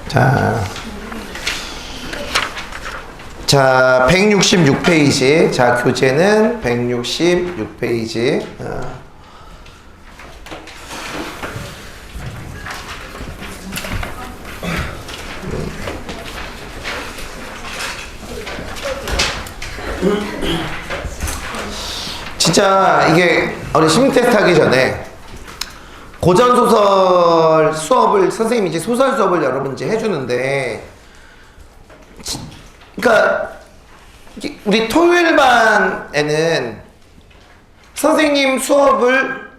자. 자, 166페이지. 자, 교재는 166페이지. 진짜 이게 우리 심리 테스트 하기 전에 고전소설 수업을 선생님이 이제 소설 수업을 여러분 이제 해주는데, 그러니까 우리 토요일 반에는 선생님 수업을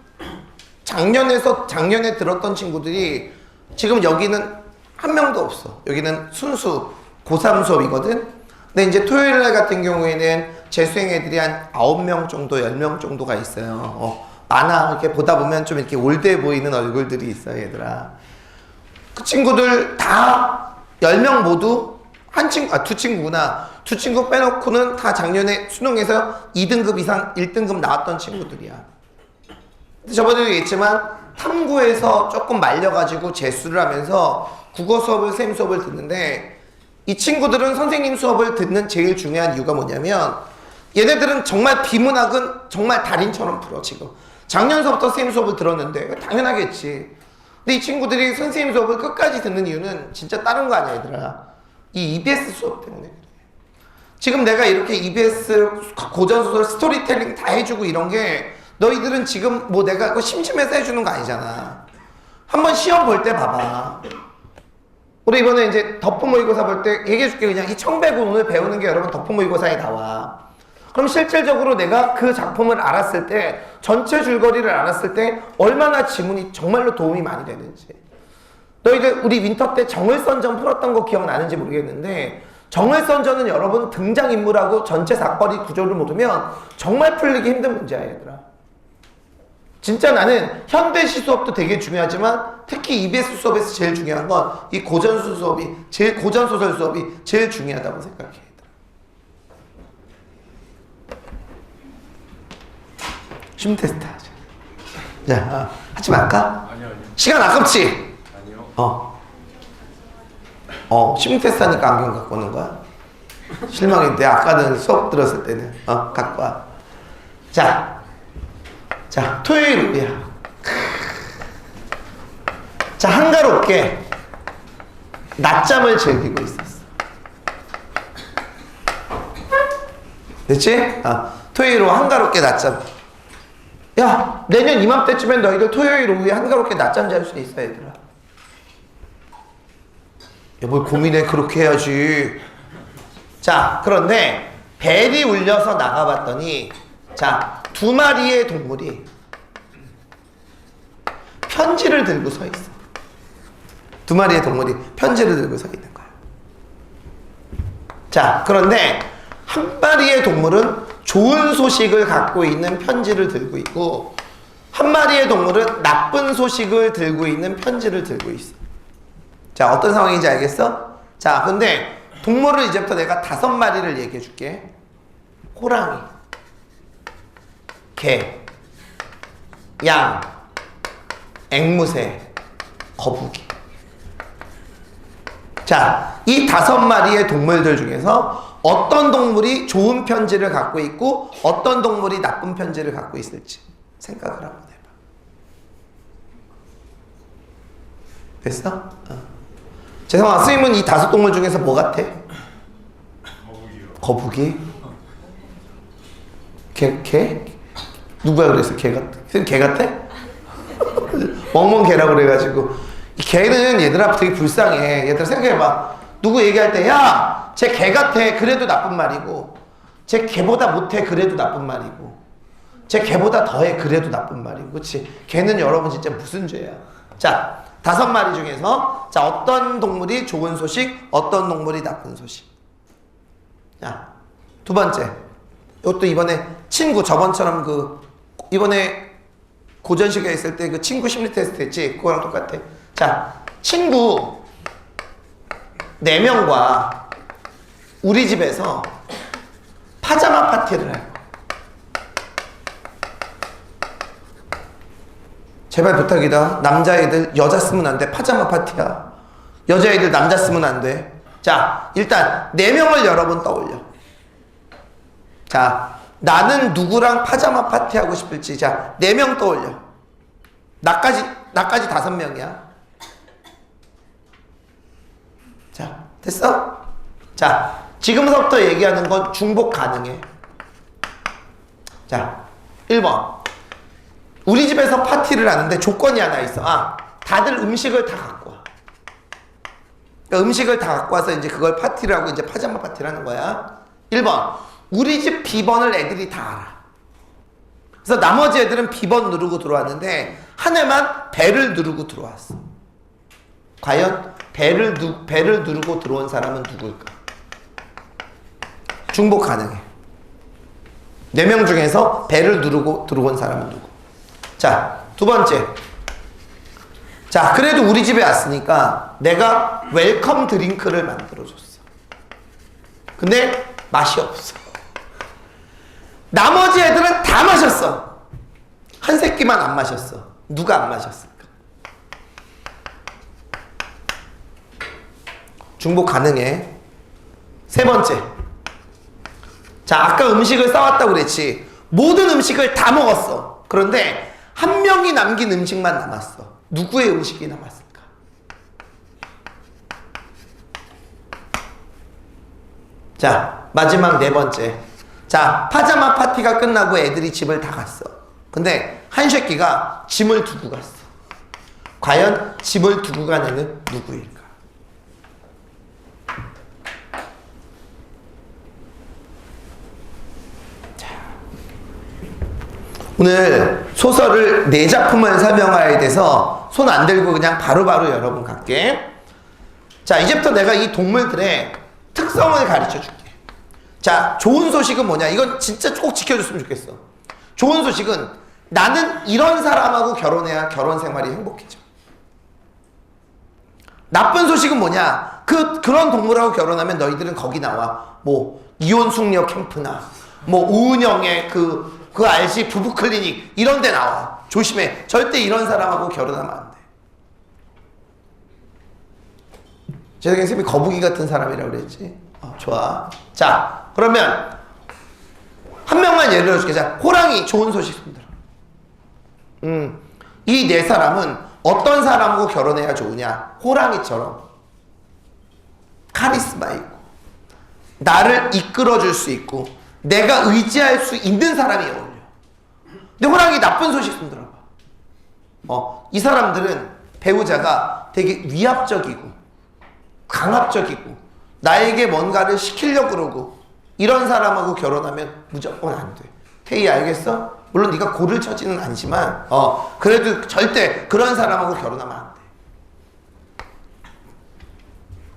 작년에 들었던 친구들이 지금 여기는 한 명도 없어. 여기는 순수 고3 수업이거든. 근데 이제 토요일 날 같은 경우에는 재수생 애들이 한 9명 정도, 10명 정도가 있어요. 많아. 이렇게 보다 보면 좀 이렇게 올드해 보이는 얼굴들이 있어요, 얘들아. 그 친구들 다 10명 모두 두 친구구나. 두 친구 빼놓고는 다 작년에 수능에서 2등급 이상 1등급 나왔던 친구들이야. 저번에도 얘기했지만 탐구에서 조금 말려가지고 재수를 하면서 국어 수업을, 쌤 수업을 듣는데, 이 친구들은 선생님 수업을 듣는 제일 중요한 이유가 뭐냐면, 얘네들은 정말 비문학은 정말 달인처럼 풀어. 지금 작년서부터 선생님 수업을 들었는데 당연하겠지. 근데 이 친구들이 선생님 수업을 끝까지 듣는 이유는 진짜 다른 거 아니야, 얘들아. 이 EBS 수업 때문에 그래. 지금 내가 이렇게 EBS 고전소설 스토리텔링 다 해주고 이런 게, 너희들은 지금 뭐 내가 그거 심심해서 해주는 거 아니잖아. 한번 시험 볼 때 봐봐. 우리 이번에 이제 덕후 모의고사 볼 때 얘기해줄게. 그냥 이 청백은 오늘 배우는 게 여러분 덕후 모의고사에 나와. 그럼 실질적으로 내가 그 작품을 알았을 때, 전체 줄거리를 알았을 때 얼마나 지문이 정말로 도움이 많이 되는지. 너희들 우리 윈터 때 정을선전 풀었던 거 기억나는지 모르겠는데, 정을선전은 여러분 등장인물하고 전체 사거리 구조를 모르면 정말 풀리기 힘든 문제야, 얘들아. 진짜 나는 현대시 수업도 되게 중요하지만 특히 EBS 수업에서 제일 중요한 건 이 고전소설 수업이 제일 중요하다고 생각해, 얘들아. 심리 테스트 하자. 자, 하지 말까? 아니요. 시간 아깝지? 아니요. 심리 테스트 하니까 안경 갖고 오는 거야? 실망인데, 아까는 수업 들었을 때는. 갖고 와. 자, 토요일 우리야. 자, 한가롭게 낮잠을 즐기고 있었어. 됐지? 토요일 오후 한가롭게 낮잠. 야, 내년 이맘때쯤엔 너희들 토요일 오후에 한가롭게 낮잠 잘 수 있어, 얘들아. 야, 뭘 고민해. 그렇게 해야지. 자, 그런데 벨이 울려서 나가봤더니, 자, 2마리의 동물이 편지를 들고 서 있어. 2마리의 동물이 편지를 들고 서 있는 거야. 자, 그런데 한 마리의 동물은 좋은 소식을 갖고 있는 편지를 들고 있고, 한 마리의 동물은 나쁜 소식을 들고 있는 편지를 들고 있어. 자, 어떤 상황인지 알겠어? 자, 근데 동물을 이제부터 내가 5마리를 얘기해 줄게. 호랑이, 개, 양, 앵무새, 거북이. 자, 이 5마리의 동물들 중에서 어떤 동물이 좋은 편지를 갖고 있고 어떤 동물이 나쁜 편지를 갖고 있을지 생각을 한번 해봐. 됐어? 재성아, 스님은 이 5동물 중에서 뭐 같아? 거북이? 개? 누가 그랬어? 개 같아? 선생님 개 같아? 멍멍 개라고 그래가지고. 이 개는 얘들아 되게 불쌍해. 얘들아 생각해봐. 누구 얘기할 때, 야, 쟤 개 같아. 그래도 나쁜 말이고, 쟤 개보다 못해. 그래도 나쁜 말이고, 쟤 개보다 더해. 그래도 나쁜 말이고. 그치? 개는 여러분 진짜 무슨 죄야. 자, 5마리 중에서 자, 어떤 동물이 좋은 소식, 어떤 동물이 나쁜 소식. 자, 2번째. 이것도 이번에 친구, 저번처럼 이번에 고전시계에 있을 때 그 친구 심리 테스트 했지? 그거랑 똑같아. 자, 친구 4명과 우리 집에서 파자마 파티를 할 거야. 제발 부탁이다. 남자애들 여자 쓰면 안 돼. 파자마 파티야. 여자애들 남자 쓰면 안 돼. 자, 일단 4명을 여러분 떠올려. 자, 나는 누구랑 파자마 파티 하고 싶을지. 자, 4명 떠올려. 나까지 5명이야. 자, 됐어? 자, 지금서부터 얘기하는 건 중복 가능해. 자, 1번. 우리 집에서 파티를 하는데 조건이 하나 있어. 다들 음식을 다 갖고 와. 그러니까 음식을 다 갖고 와서 이제 그걸 파티를 하고 이제 파자마 파티를 하는 거야. 1번. 우리 집 비번을 애들이 다 알아. 그래서 나머지 애들은 비번 누르고 들어왔는데 한 애만 벨을 누르고 들어왔어. 과연 벨을 누르고 들어온 사람은 누구일까? 중복 가능해. 4명 중에서 벨을 누르고 들어온 사람은 누구? 자, 2번째. 자, 그래도 우리 집에 왔으니까 내가 웰컴 드링크를 만들어줬어. 근데 맛이 없어. 나머지 애들은 다 마셨어. 한 새끼만 안 마셨어. 누가 안 마셨을까? 중복 가능해. 3번째. 자, 아까 음식을 싸왔다고 그랬지. 모든 음식을 다 먹었어. 그런데 한 명이 남긴 음식만 남았어. 누구의 음식이 남았을까? 자, 마지막 4번째. 자, 파자마 파티가 끝나고 애들이 집을 다 갔어. 근데 한 새끼가 짐을 두고 갔어. 과연 짐을 두고 간 애는 누구일까? 오늘 소설을 4작품을 설명하게 돼서 손 안 들고 그냥 바로바로 여러분 갈게. 자, 이제부터 내가 이 동물들의 특성을 가르쳐 줄게. 자, 좋은 소식은 뭐냐? 이건 진짜 꼭 지켜줬으면 좋겠어. 좋은 소식은 나는 이런 사람하고 결혼해야 결혼 생활이 행복해져. 나쁜 소식은 뭐냐? 그런 동물하고 결혼하면 너희들은 거기 나와. 뭐 이혼 숙녀 캠프나 뭐 우은영의 그 알지? 부부 클리닉 이런 데 나와. 조심해. 절대 이런 사람하고 결혼하면 안 돼. 재석이 선생님이 거북이 같은 사람이라고 그랬지? 좋아. 자, 그러면 한 명만 예를 들어줄게. 자, 호랑이 좋은 소식 손들어. 이 4사람은 어떤 사람하고 결혼해야 좋으냐? 호랑이처럼 카리스마 있고 나를 이끌어줄 수 있고 내가 의지할 수 있는 사람이 어울려. 근데 호랑이 나쁜 소식 좀 들어봐. 이 사람들은 배우자가 되게 위압적이고 강압적이고 나에게 뭔가를 시키려고 그러고 이런 사람하고 결혼하면 무조건 안 돼. 태희 알겠어? 물론 네가 고를 처지는 아니지만 그래도 절대 그런 사람하고 결혼하면 안 돼.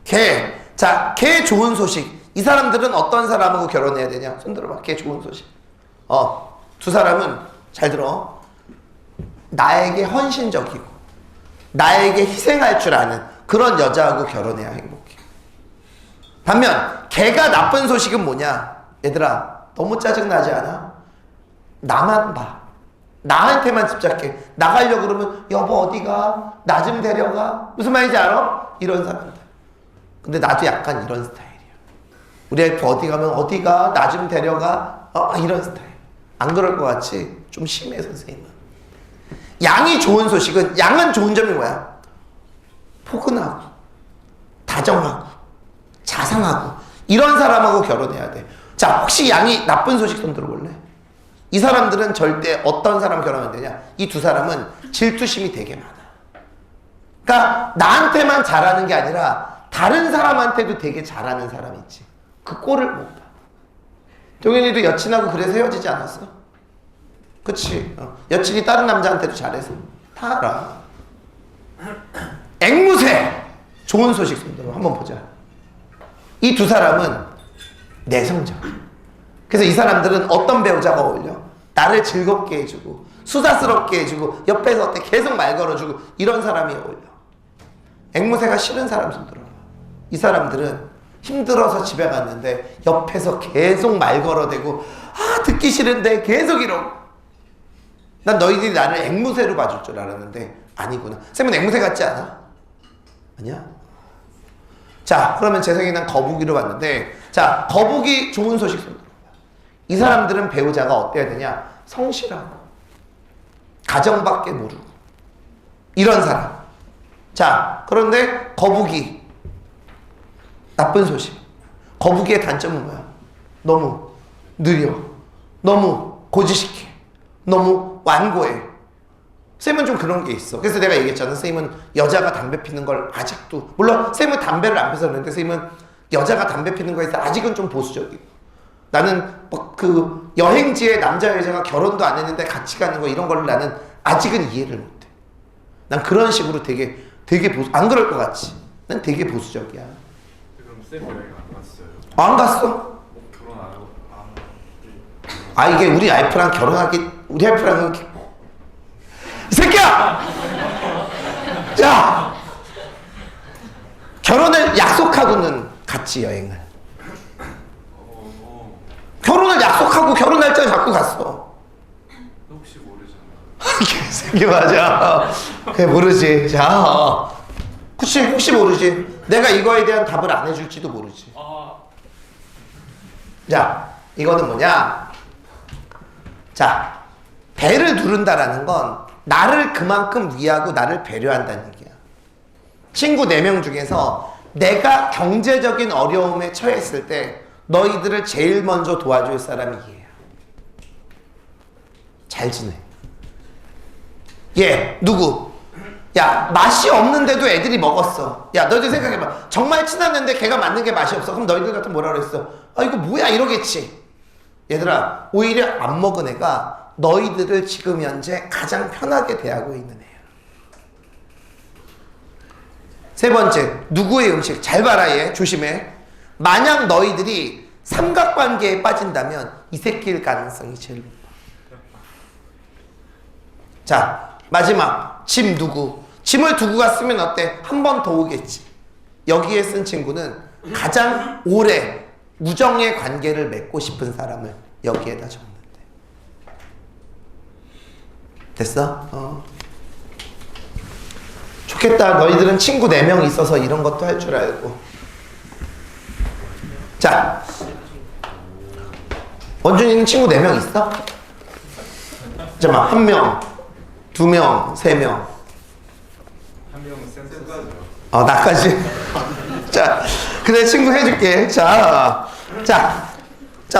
개. 자, 개 좋은 소식. 이 사람들은 어떤 사람하고 결혼해야 되냐? 손 들어봐. 개 좋은 소식. 2 사람은 잘 들어. 나에게 헌신적이고 나에게 희생할 줄 아는 그런 여자하고 결혼해야 행복해. 반면 개가 나쁜 소식은 뭐냐? 얘들아, 너무 짜증나지 않아? 나만 봐. 나한테만 집착해. 나가려고 그러면 여보 어디가? 나 좀 데려가. 무슨 말인지 알아? 이런 사람들. 근데 나도 약간 이런 스타일이야. 우리 와이프 어디 가면 어디가? 나 좀 데려가. 이런 스타일. 안 그럴 것 같지? 좀 심해 선생님은. 양이 좋은 소식은 양은 좋은 점이 뭐야? 포근하고 다정하고 자상하고 이런 사람하고 결혼해야 돼. 자, 혹시 양이 나쁜 소식 좀 들어볼래? 이 사람들은 절대 어떤 사람 결혼하면 되냐? 이 2 사람은 질투심이 되게 많아. 그러니까 나한테만 잘하는 게 아니라 다른 사람한테도 되게 잘하는 사람이 있지. 그 꼴을 못 봐. 동현이도 여친하고 그래서 헤어지지 않았어? 그치? 여친이 다른 남자한테도 잘해서 다 알아. 앵무새! 좋은 소식 한번 보자. 이 2 사람은 내성적. 그래서 이 사람들은 어떤 배우자가 어울려? 나를 즐겁게 해주고 수다스럽게 해주고 옆에서 어때 계속 말 걸어주고 이런 사람이 어울려. 앵무새가 싫은 사람 손 들어봐. 이 사람들은 힘들어서 집에 갔는데 옆에서 계속 말 걸어대고 듣기 싫은데 계속 이러고 난 너희들이 나를 앵무새로 봐줄 줄 알았는데 아니구나. 쌤은 앵무새 같지 않아? 아니야? 자, 그러면 재성이 난 거북이로 봤는데 자, 거북이 좋은 소식 씁니다. 이 사람들은 배우자가 어때야 되냐? 성실하고 가정밖에 모르고 이런 사람. 자, 그런데 거북이 나쁜 소식. 거북이의 단점은 뭐야? 너무 느려. 너무 고지식해. 너무 완고해. 쌤은 좀 그런 게 있어. 그래서 내가 얘기했잖아. 쌤은 여자가 담배 피는 걸 아직도, 물론 쌤은 담배를 안 피워서 그러는데 쌤은 여자가 담배 피는 거에 대해서 아직은 좀 보수적이고, 나는 그 여행지에 남자 여자가 결혼도 안 했는데 같이 가는 거 이런 걸 나는 아직은 이해를 못해. 난 그런 식으로 되게 보수, 안 그럴 것 같지? 난 되게 보수적이야. 그럼 쌤 여행 안 갔어요? 안 갔어. 결혼 안 하고 이게 우리 와이프랑 결혼하기, 우리 와이프랑은 이 새끼야! 자, 결혼을 약속하고는 같이 여행을. 결혼을 약속하고 결혼 날짜를 잡고 갔어. 혹시 모르잖아. 이 새끼 맞아. 그게 모르지. 자, 그치, 혹시 모르지. 내가 이거에 대한 답을 안 해줄지도 모르지. 자, 이거는 뭐냐? 자, 배를 누른다라는 건 나를 그만큼 위하고 나를 배려한다는 얘기야. 친구 4명 중에서 내가 경제적인 어려움에 처했을 때 너희들을 제일 먼저 도와줄 사람이 얘야. 잘 지내. 얘 누구? 야, 맛이 없는데도 애들이 먹었어. 야, 너희들 생각해봐. 정말 친했는데 걔가 맞는 게 맛이 없어. 그럼 너희들 같은 뭐라 그랬어? 이거 뭐야 이러겠지. 얘들아, 오히려 안 먹은 애가 너희들을 지금 현재 가장 편하게 대하고 있는 애야. 세 번째, 누구의 음식? 잘 봐라 얘. 조심해. 만약 너희들이 삼각관계에 빠진다면 이 새끼일 가능성이 제일 높아. 자, 마지막. 짐 누구? 짐을 두고 갔으면 어때? 한 번 더 오겠지. 여기에 쓴 친구는 가장 오래 우정의 관계를 맺고 싶은 사람을 여기에다 적는데. 됐어? 좋겠다. 너희들은 친구 4명 있어서 이런 것도 할 줄 알고. 자, 원준이는 친구 4명 있어? 잠깐만, 1명, 2명, 3명. 한 명은 쌤까지요. 나까지. 자, 그래, 친구 해줄게. 자,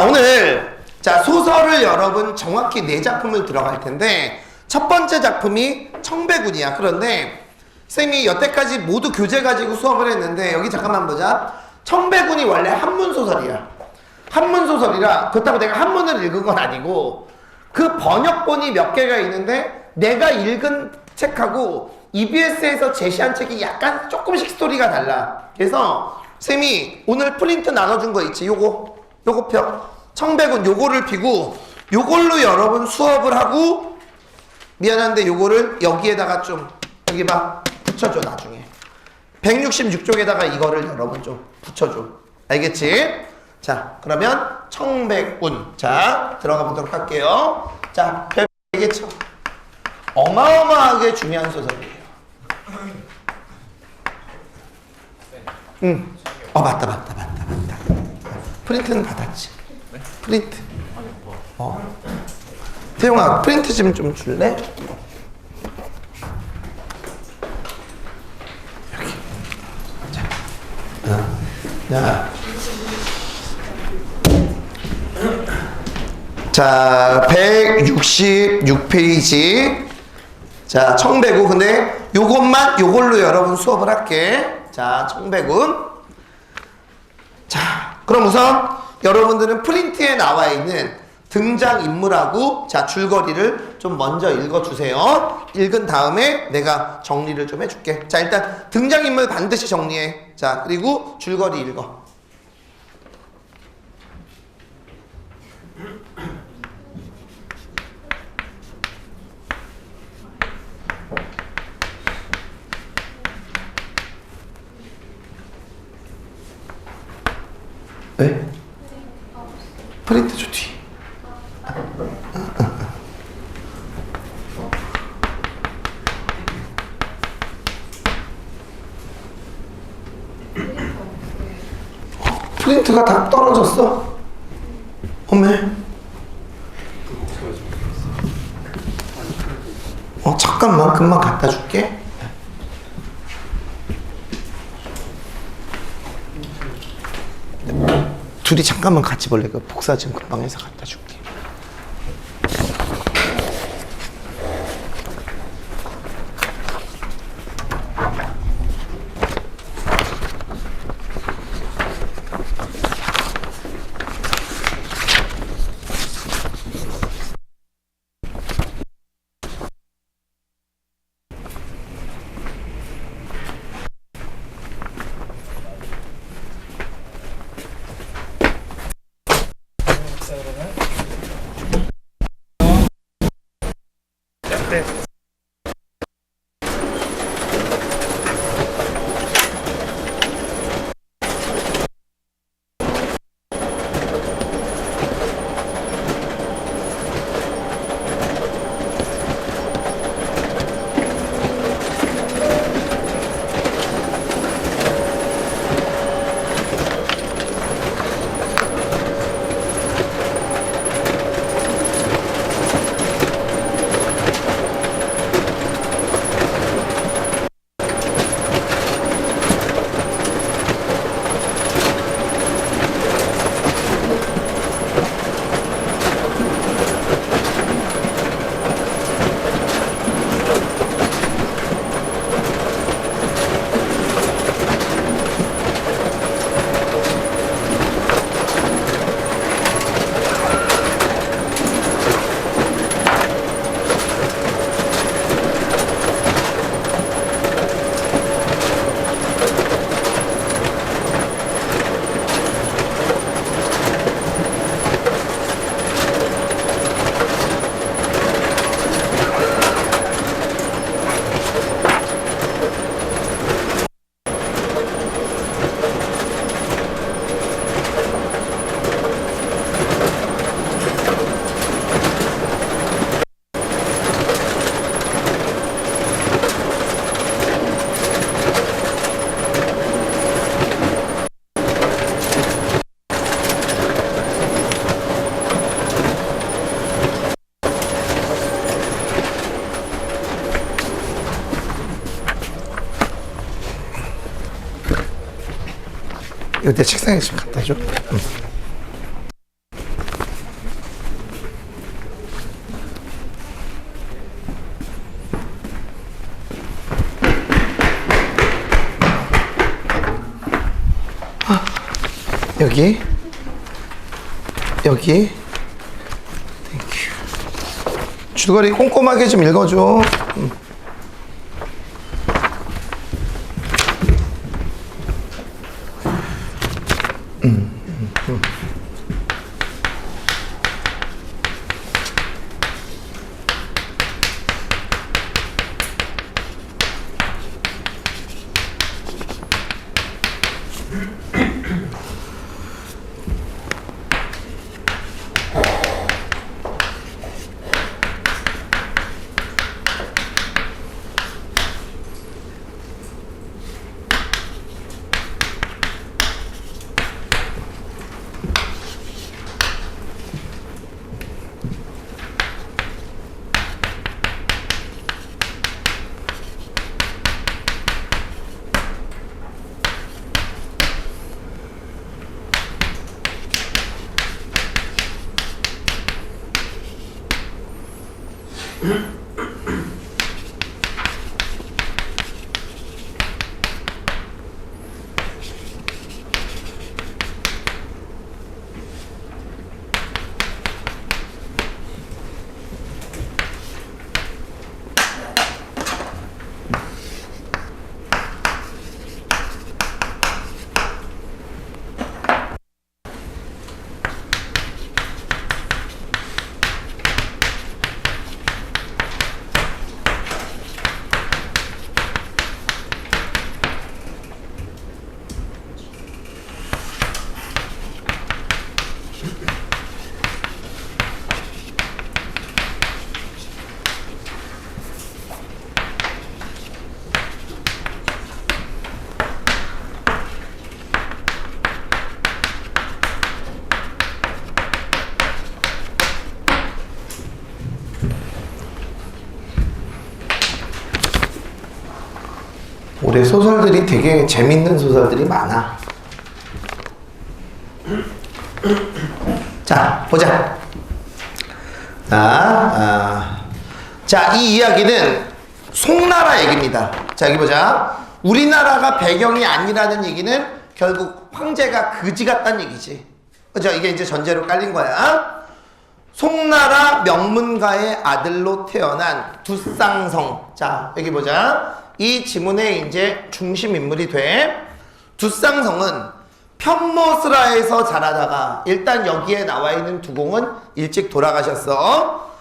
오늘, 소설을 여러분 정확히 4작품을 들어갈 텐데, 첫 번째 작품이 청배군이야. 그런데, 쌤이 여태까지 모두 교재 가지고 수업을 했는데, 여기 잠깐만 보자. 청배군이 원래 한문소설이야. 한문소설이라, 그렇다고 내가 한문을 읽은 건 아니고, 그 번역본이 몇 개가 있는데, 내가 읽은 책하고, EBS에서 제시한 책이 약간 조금씩 스토리가 달라. 그래서 쌤이 오늘 프린트 나눠준 거 있지? 요거 펴. 청백은 요거를 피고 요걸로 여러분 수업을 하고, 미안한데 요거를 여기에다가 좀 여기 봐 붙여줘. 나중에 166쪽에다가 이거를 여러분 좀 붙여줘. 알겠지? 자, 그러면 청백운. 자, 들어가 보도록 할게요. 자, 별개쳐. 어마어마하게 중요한 소설이에요. 응. 맞다. 프린트는 받았지. 프린트. 태용아, 프린트 좀 줄래? 여기. 자, 166페이지. 자, 청배구. 근데 요걸로 여러분 수업을 할게. 자, 청배군. 자, 그럼 우선 여러분들은 프린트에 나와 있는 등장인물하고 자, 줄거리를 좀 먼저 읽어주세요. 읽은 다음에 내가 정리를 좀 해줄게. 자, 일단 등장인물 반드시 정리해. 자, 그리고 줄거리 읽어. 왜? 프린트 줘 뒤. 프린트가 다 떨어졌어? 어메. 잠깐만, 금방 갖다 줄게. 둘이 잠깐만 같이 볼래? 그 복사 지금 금방 해서 갖다 줄게. 이거 내 책상에 좀 갖다 줘. 응. 여기 땡큐. 줄거리 꼼꼼하게 좀 읽어줘. 올해 소설들이 되게 재밌는 소설들이 많아. 자, 보자. 자, 이 이야기는 송나라 얘기입니다. 자, 여기 보자. 우리나라가 배경이 아니라는 얘기는 결국 황제가 그지 같다는 얘기지. 그죠? 이게 이제 전제로 깔린 거야. 송나라 명문가의 아들로 태어난 두쌍성. 자, 여기 보자. 이 지문의 이제 중심 인물이 돼. 두쌍성은 편모스라에서 자라다가 일단 여기에 나와 있는 두공은 일찍 돌아가셨어.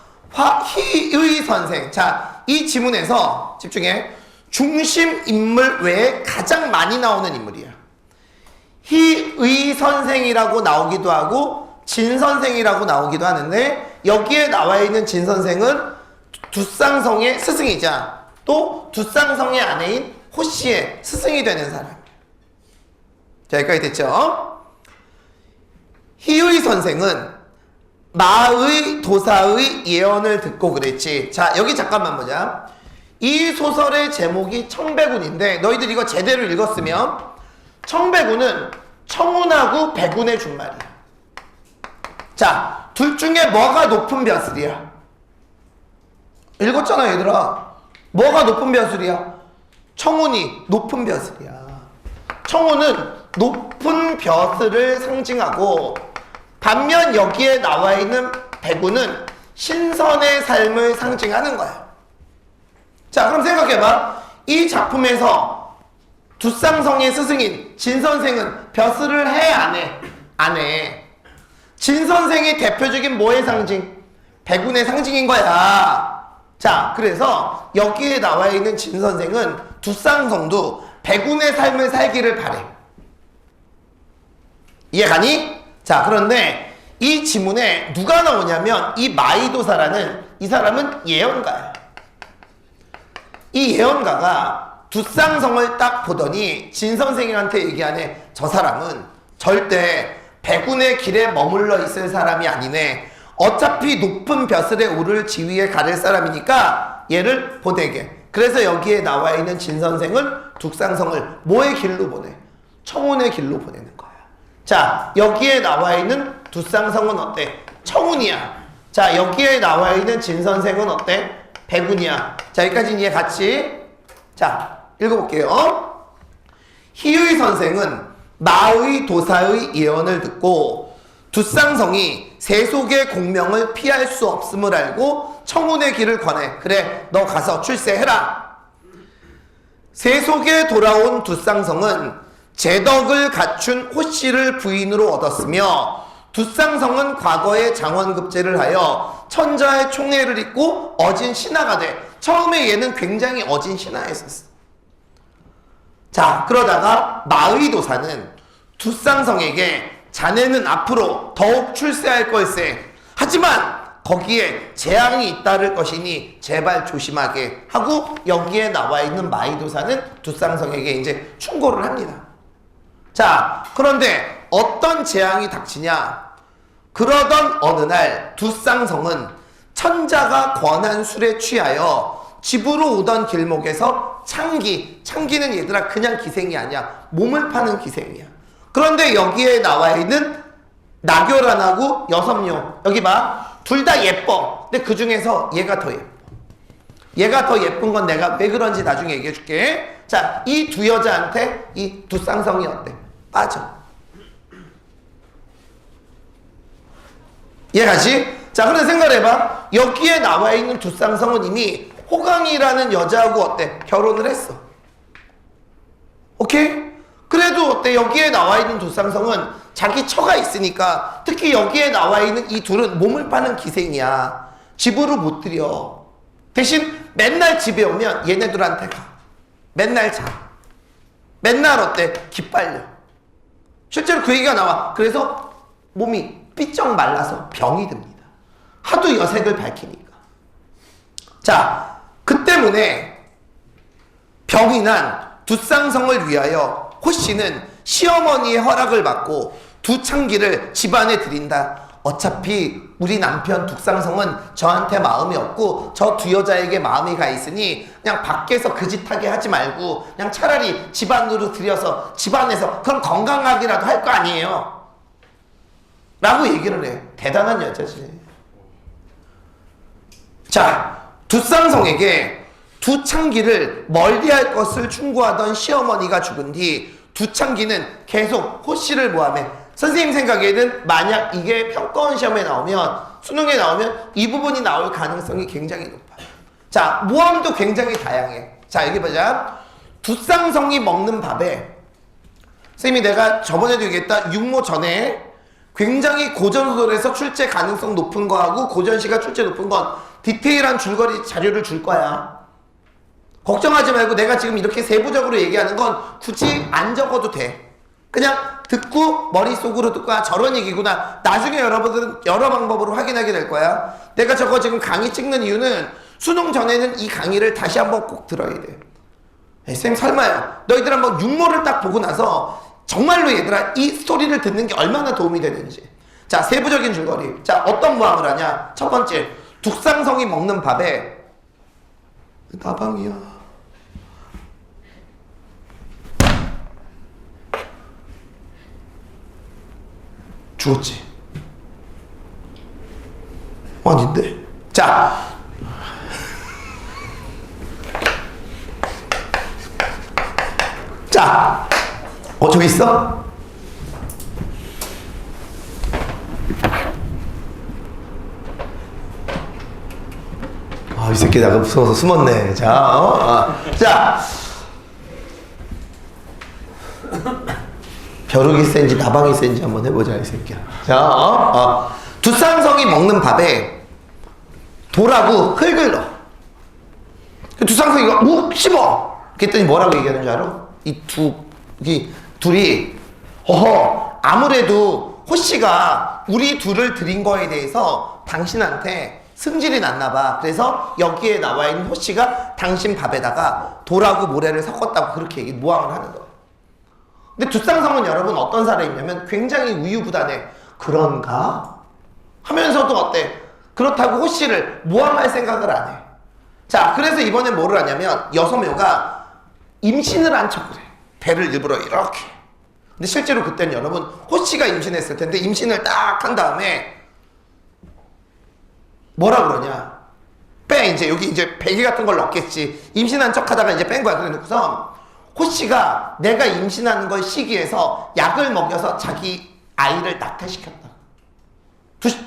희의 선생. 자, 이 지문에서 집중해. 중심 인물 외에 가장 많이 나오는 인물이야. 희의 선생이라고 나오기도 하고 진 선생이라고 나오기도 하는데 여기에 나와 있는 진 선생은 두쌍성의 스승이자 또 두쌍성의 아내인 호씨의 스승이 되는 사람. 자, 여기까지 됐죠? 희의 선생은 마의 도사의 예언을 듣고 그랬지. 자, 여기 잠깐만 보자. 이 소설의 제목이 청배군인데 너희들 이거 제대로 읽었으면 청배군은 청운하고 배군의 준말이야. 자, 둘 중에 뭐가 높은 벼슬이야? 읽었잖아, 얘들아. 뭐가 높은 벼슬이야? 청운이 높은 벼슬이야. 청운은 높은 벼슬을 상징하고 반면 여기에 나와 있는 배군은 신선의 삶을 상징하는 거야. 자, 그럼 생각해봐. 이 작품에서 두쌍성의 스승인 진 선생은 벼슬을 해, 안 해? 안 해. 진 선생이 대표적인 뭐의 상징? 배군의 상징인 거야. 자, 그래서 여기에 나와 있는 진 선생은 두쌍성도 배군의 삶을 살기를 바래. 이해가니? 자, 그런데 이 지문에 누가 나오냐면 이 마이도사라는 이 사람은 예언가야. 이 예언가가 두쌍성을 딱 보더니 진 선생님한테 얘기하네. 저 사람은 절대 배군의 길에 머물러 있을 사람이 아니네. 어차피 높은 벼슬에 오를 지위에 가를 사람이니까 얘를 보내게. 그래서 여기에 나와 있는 진 선생은 두쌍성을 뭐의 길로 보내? 청운의 길로 보내는 거야. 자, 여기에 나와 있는 두쌍성은 어때? 청운이야. 자, 여기에 나와 있는 진 선생은 어때? 배군이야. 자, 여기까지는 이해 갔지? 자, 읽어볼게요. 희의 선생은 마의 도사의 예언을 듣고 두쌍성이 세속의 공명을 피할 수 없음을 알고 청운의 길을 권해. 그래, 너 가서 출세해라. 세속에 돌아온 두쌍성은 재덕을 갖춘 호씨를 부인으로 얻었으며 두쌍성은 과거에 장원급제를 하여 천자의 총애를 입고 어진 신하가 돼. 처음에 얘는 굉장히 어진 신하였었어. 자, 그러다가 마의도사는 두쌍성에게 자네는 앞으로 더욱 출세할 걸세. 하지만 거기에 재앙이 잇따를 것이니 제발 조심하게 하고 여기에 나와 있는 마의도사는 두쌍성에게 이제 충고를 합니다. 자, 그런데 어떤 재앙이 닥치냐? 그러던 어느 날 두쌍성은 천자가 권한 술에 취하여 집으로 오던 길목에서 창기는 얘들아 그냥 기생이 아니야. 몸을 파는 기생이야. 그런데 여기에 나와 있는 나교란하고 여섬용, 여기 봐. 둘 다 예뻐. 근데 그 중에서 얘가 더 예뻐. 얘가 더 예쁜 건 내가 왜 그런지 나중에 얘기해 줄게. 자, 이 두 여자한테 이 두쌍성이 어때? 빠져. 이해가지? 자, 그런데 생각해봐. 여기에 나와 있는 두쌍성은 이미 호강이라는 여자하고 어때? 결혼을 했어. 오케이? 그래도 어때? 여기에 나와 있는 두쌍성은 자기 처가 있으니까 특히 여기에 나와 있는 이 둘은 몸을 파는 기생이야. 집으로 못 들여. 대신 맨날 집에 오면 얘네들한테 가. 맨날 자. 맨날 어때? 기빨려. 실제로 그 얘기가 나와. 그래서 몸이 삐쩍 말라서 병이 듭니다. 하도 여색을 밝히니까. 자, 그 때문에 병이 난 두쌍성을 위하여 호씨는 시어머니의 허락을 받고 두 창기를 집안에 들인다. 어차피 우리 남편 둑상성은 저한테 마음이 없고 저 두 여자에게 마음이 가 있으니 그냥 밖에서 그 짓 하게 하지 말고 그냥 차라리 집안으로 들여서 집안에서 그럼 건강하게라도 할 거 아니에요 라고 얘기를 해. 대단한 여자지. 자, 둑상성에게 두창기를 멀리할 것을 충고하던 시어머니가 죽은 뒤 두창기는 계속 호씨를 모함해. 선생님 생각에는 만약 이게 평가원 시험에 나오면 수능에 나오면 이 부분이 나올 가능성이 굉장히 높아요. 자, 모함도 굉장히 다양해. 자, 여기 보자. 둑상성이 먹는 밥에 선생님이 내가 저번에도 얘기했다. 육모 전에 굉장히 고전소설에서 출제 가능성 높은 거하고 고전시가 출제 높은 건 디테일한 줄거리 자료를 줄 거야. 걱정하지 말고 내가 지금 이렇게 세부적으로 얘기하는 건 굳이 안 적어도 돼. 그냥 듣고 머릿속으로 듣고 아 저런 얘기구나. 나중에 여러분들은 여러 방법으로 확인하게 될 거야. 내가 저거 지금 강의 찍는 이유는 수능 전에는 이 강의를 다시 한번 꼭 들어야 돼. 쌤 설마요. 너희들 한번 육모를 딱 보고 나서 정말로 얘들아 이 스토리를 듣는 게 얼마나 도움이 되는지. 자, 세부적인 줄거리. 자, 어떤 모함을 하냐. 첫 번째, 둑상성이 먹는 밥에 나방이야. 죽었지. 아닌데. 자, 자, 저기 있어? 이 새끼 나가 무서워서 숨었네. 자, 자. 벼룩이 센지 나방이 센지 한번 해보자, 이 새끼야. 자, 둑상성이 먹는 밥에 돌하고 흙을 넣어. 둑상성이가 욱 씹어. 그랬더니 뭐라고 얘기하는 줄 알아? 이 둘이 아무래도 호씨가 우리 둘을 들인 거에 대해서 당신한테 승질이 났나 봐. 그래서 여기에 나와 있는 호씨가 당신 밥에다가 돌하고 모래를 섞었다고 그렇게 모함을 하는 거야. 근데 둑상성은 여러분 어떤 사람이냐면 굉장히 우유부단해. 그런가? 하면서도 어때? 그렇다고 호씨를 모함할 생각을 안 해. 자, 그래서 이번에 뭐를 하냐면 여서묘가 임신을 한 척을 해. 배를 일부러 이렇게. 근데 실제로 그때는 여러분 호씨가 임신했을 텐데 임신을 딱 한 다음에 뭐라 그러냐? 빼 이제 여기 이제 베개 같은 걸 넣겠지. 임신한 척하다가 이제 뺀 거야. 그래 놓고서 호씨가 내가 임신하는 걸 시기해서 약을 먹여서 자기 아이를 낙태시켰다.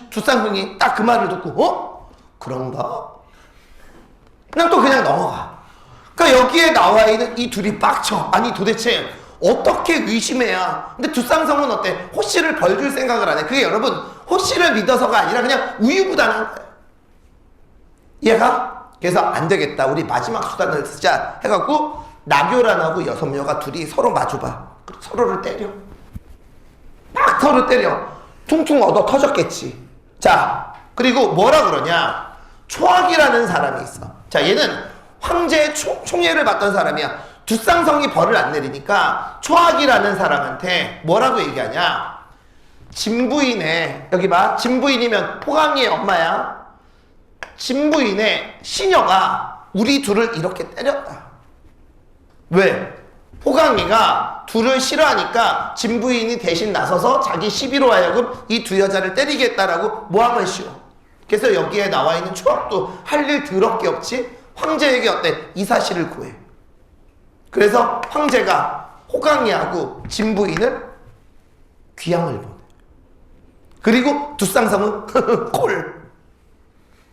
둑상성이 딱 그 말을 듣고 그런가? 그냥 넘어가. 그러니까 여기에 나와 있는 이 둘이 빡쳐. 아니 도대체 어떻게 의심해야. 근데 둑상성은 어때? 호씨를 벌줄 생각을 안 해. 그게 여러분 호씨를 믿어서가 아니라 그냥 우유부단한 거야. 얘가 그래서 안 되겠다. 우리 마지막 수단을 쓰자 해갖고 나교란하고 여서묘가 둘이 서로 마주봐. 서로를 때려. 막 서로 때려. 퉁퉁 얻어 터졌겠지. 자, 그리고 뭐라 그러냐. 초학이라는 사람이 있어. 자, 얘는 황제의 총애를 받던 사람이야. 둑상성이 벌을 안 내리니까 초학이라는 사람한테 뭐라고 얘기하냐. 진부인의 여기 봐. 진부인이면 포강이의 엄마야. 진부인의 시녀가 우리 둘을 이렇게 때렸다. 왜? 포강이가 둘을 싫어하니까 진부인이 대신 나서서 자기 시비로 하여금 이 두 여자를 때리겠다라고 모함을 씌워. 그래서 여기에 나와 있는 초학도 할 일 더럽게 없지. 황제에게 어때? 이 사실을 구해. 그래서 황제가 호강이하고 진부인을 귀양을 보내. 그리고 둑상성은 콜.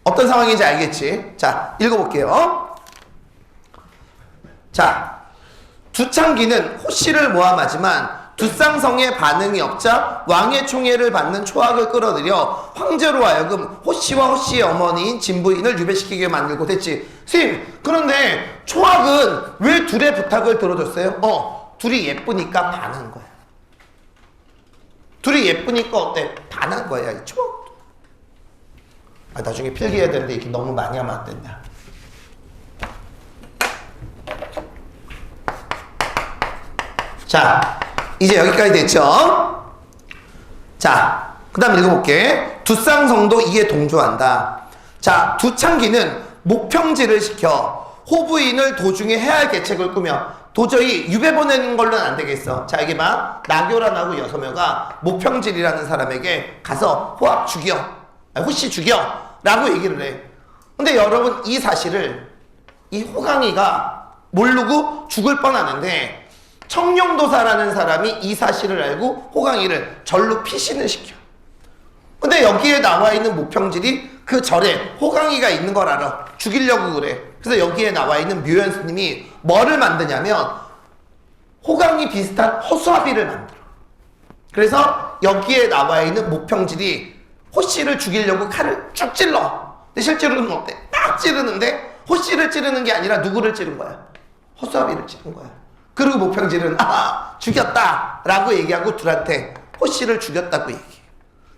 어떤 상황인지 알겠지? 자, 읽어볼게요. 자, 두창기는 호씨를 모함하지만 둑상성의 반응이 없자 왕의 총애를 받는 초학을 끌어들여 황제로 하여금 호씨와 호씨의 어머니인 진부인을 유배시키게 만들고 됐지. 선생님, 그런데 초학은 왜 둘의 부탁을 들어줬어요? 둘이 예쁘니까 반한 거야. 둘이 예쁘니까 어때? 반한 거야, 이 초학. 나중에 필기해야 되는데 이렇게 너무 많이 하면 안 된다. 자, 이제 여기까지 됐죠? 자, 그 다음 읽어볼게. 두쌍성도 이에 동조한다. 자, 두창기는 목평지를 시켜 호부인을 도중에 해야 할 계책을 꾸며 도저히 유배 보내는 걸로는 안 되겠어. 자, 여기 봐. 나교란하고 여서며가 목평질이라는 사람에게 가서 호학 죽여, 호씨 죽여 라고 얘기를 해. 근데 여러분, 이 사실을 이 호강이가 모르고 죽을 뻔하는데 청룡도사라는 사람이 이 사실을 알고 호강이를 절로 피신을 시켜. 근데 여기에 나와 있는 목평질이 그 절에 호강이가 있는 걸 알아. 죽이려고 그래. 그래서 여기에 나와 있는 묘연 스님이 뭐를 만드냐면 호강이 비슷한 허수아비를 만들어. 그래서 여기에 나와 있는 목평질이 호씨를 죽이려고 칼을 쭉 찔러. 근데 실제로는 어때? 딱 찌르는데 호씨를 찌르는 게 아니라 누구를 찌른 거야? 허수아비를 찌른 거야. 그리고 목평질은 죽였다 라고 얘기하고 둘한테 호씨를 죽였다고 얘기해.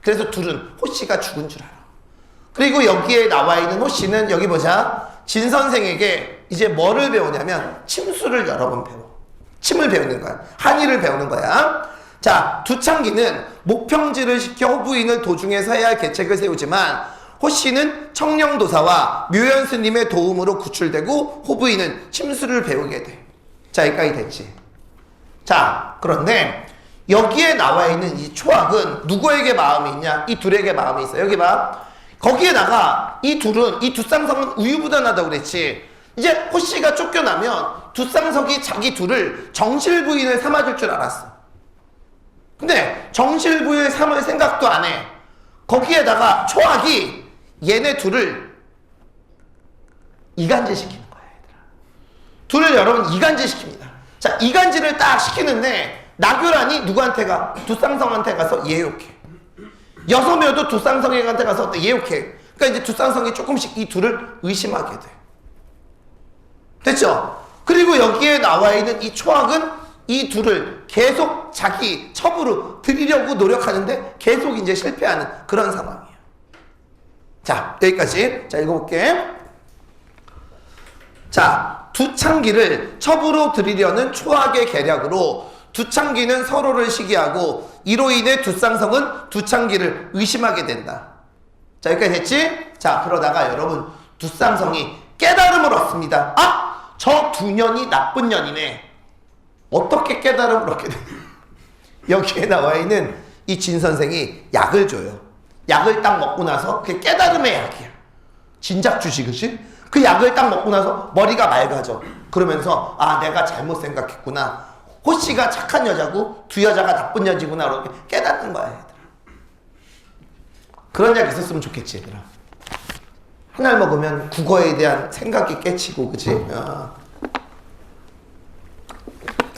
그래서 둘은 호씨가 죽은 줄 알아. 그리고 여기에 나와 있는 호씨는 여기 보자. 진 선생에게 이제 뭐를 배우냐면 침수를 여러 번 배워. 침을 배우는 거야. 한의를 배우는 거야. 자, 두창기는 목평질을 시켜 호부인을 도중에서 해야 할 계책을 세우지만 호씨는 청룡도사와 묘연 스님의 도움으로 구출되고 호부인은 침수를 배우게 돼. 자, 여기까지 됐지. 자, 그런데 여기에 나와 있는 이 초학은 누구에게 마음이 있냐? 이 둘에게 마음이 있어. 여기 봐. 거기에다가 이 둘은, 이 두쌍성은 우유부단하다고 그랬지. 이제 호씨가 쫓겨나면 두쌍성이 자기 둘을 정실부인을 삼아줄 줄 알았어. 근데 정실부인을 삼을 생각도 안 해. 거기에다가 초학이 얘네 둘을 이간질시키는 거야, 얘들아. 둘을 여러분 이간질시킵니다. 자, 이간질을 딱 시키는데 나교란이 누구한테 가? 두쌍성한테 가서 예욕해. 여서며도 두쌍성한테 가서 예욕해. 그러니까 이제 두쌍성이 조금씩 이 둘을 의심하게 돼. 됐죠? 그리고 여기에 나와 있는 이 초학은 이 둘을 계속 자기 첩으로 들이려고 노력하는데 계속 이제 실패하는 그런 상황이에요. 자, 여기까지. 자, 읽어볼게. 자, 두창기를 첩으로 들이려는 초학의 계략으로 두창기는 서로를 시기하고 이로 인해 두쌍성은 두창기를 의심하게 된다. 자, 여기까지 됐지? 자, 그러다가 여러분 두쌍성이 깨달음을 얻습니다. 저 두 년이 나쁜 년이네. 어떻게 깨달음을 얻게 되냐? 여기에 나와 있는 이 진 선생이 약을 줘요. 약을 딱 먹고 나서 그게 깨달음의 약이야. 진작 주지, 그치? 그 약을 딱 먹고 나서 머리가 맑아져. 그러면서 내가 잘못 생각했구나. 호씨가 착한 여자고 두 여자가 나쁜 여자구나. 이렇게 깨닫는 거야, 얘들아. 그런 약 있었으면 좋겠지, 얘들아. 한 알 먹으면 국어에 대한 생각이 깨치고, 그치?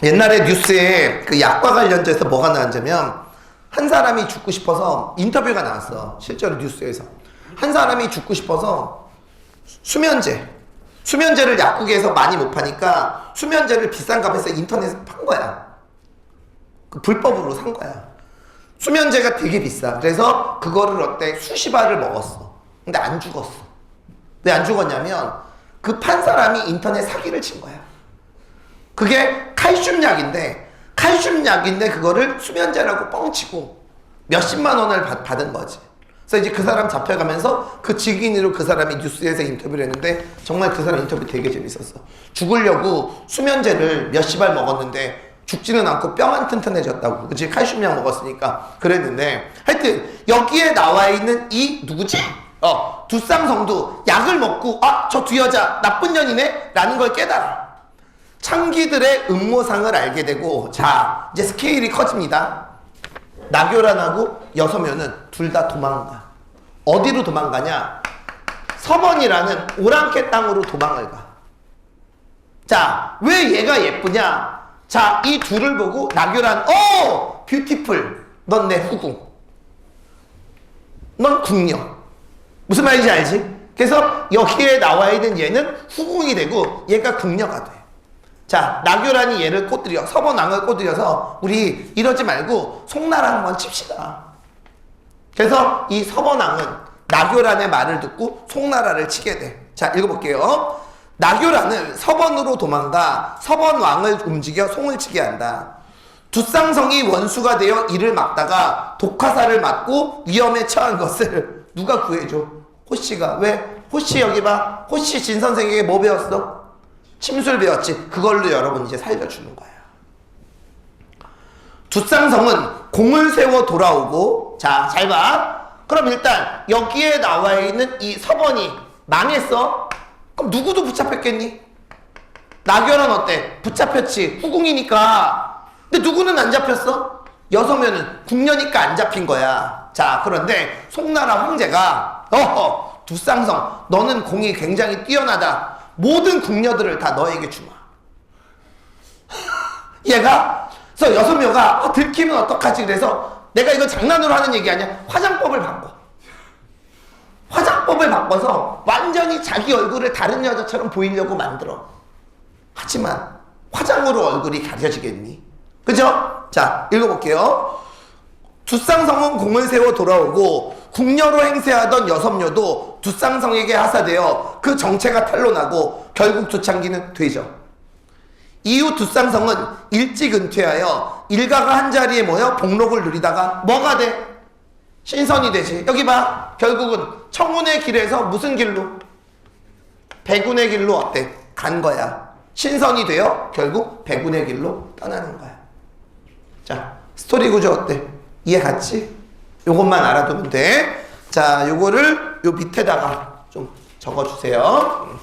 옛날에 뉴스에 그 약과 관련돼서 뭐가 나왔냐면 한 사람이 죽고 싶어서 인터뷰가 나왔어. 실제로 뉴스에서. 한 사람이 죽고 싶어서 수면제를 약국에서 많이 못 파니까 수면제를 비싼 값에서 인터넷에 판 거야. 그 불법으로 산 거야. 수면제가 되게 비싸. 그래서 그거를 어때? 수십 알을 먹었어. 근데 안 죽었어. 왜 안 죽었냐면 그 판 사람이 인터넷 사기를 친 거야. 그게 칼슘약인데 그거를 수면제라고 뻥치고 몇십만 원을 받은 거지. 그래서 이제 그 사람 잡혀가면서 그 직인으로 그 사람이 뉴스에서 인터뷰를 했는데 정말 그 사람 인터뷰 되게 재밌었어. 죽으려고 수면제를 몇십 알 먹었는데 죽지는 않고 뼈만 튼튼해졌다고. 그치? 칼슘약 먹었으니까 그랬는데 하여튼 여기에 나와 있는 이 누구지? 두쌍성도 약을 먹고 저 두 여자 나쁜 년이네? 라는 걸 깨달아. 창기들의 음모상을 알게 되고 자, 이제 스케일이 커집니다. 나교란하고 여서면은 둘 다 도망가. 어디로 도망가냐? 서번이라는 오랑캐 땅으로 도망을 가. 자, 왜 얘가 예쁘냐? 자, 이 둘을 보고 나교란, 뷰티풀. 넌 내 후궁. 넌 궁녀. 무슨 말인지 알지? 그래서 여기에 나와 있는 얘는 후궁이 되고 얘가 궁녀가 돼. 자, 나교란이 얘를 꼬드려. 서번왕을 꼬드려서 우리 이러지 말고 송나라 한번 칩시다. 그래서 이 서번왕은 나교란의 말을 듣고 송나라를 치게 돼. 자, 읽어볼게요. 나교란은 서번으로 도망가 서번왕을 움직여 송을 치게 한다. 두쌍성이 원수가 되어 이를 막다가 독화살을 맞고 위험에 처한 것을 누가 구해줘? 호씨가. 왜? 호씨 여기 봐. 호씨 진 선생에게 뭐 배웠어? 침술 배웠지. 그걸로 여러분 이제 살려주는 거야. 두쌍성은 공을 세워 돌아오고, 자, 잘 봐. 그럼 일단 여기에 나와 있는 이 서번이 망했어? 그럼 누구도 붙잡혔겠니? 나결은 어때? 붙잡혔지. 후궁이니까. 근데 누구는 안 잡혔어? 여성면은 궁녀니까 안 잡힌 거야. 자, 그런데 송나라 황제가 어허, 두쌍성 너는 공이 굉장히 뛰어나다. 모든 궁녀들을 다 너에게 주마. 얘가 그래서 여성묘가 들키면 어떡하지? 그래서 내가 이거 장난으로 하는 얘기 아니야. 화장법을 바꿔. 화장법을 바꿔서 완전히 자기 얼굴을 다른 여자처럼 보이려고 만들어. 하지만 화장으로 얼굴이 가려지겠니? 그죠? 자, 읽어볼게요. 두쌍성은 공을 세워 돌아오고 궁녀로 행세하던 여섭녀도 두쌍성에게 하사되어 그 정체가 탄로나고 결국 두창기는 되죠. 이후 두쌍성은 일찍 은퇴하여 일가가 한자리에 모여 복록을 누리다가 뭐가 돼? 신선이 되지. 여기 봐. 결국은 청운의 길에서 무슨 길로? 백운의 길로 어때? 간 거야. 신선이 되어 결국 백운의 길로 떠나는 거야. 자, 스토리 구조 어때? 이해 갔지? 요것만 알아두면 돼. 자, 요거를 요 밑에다가 좀 적어주세요.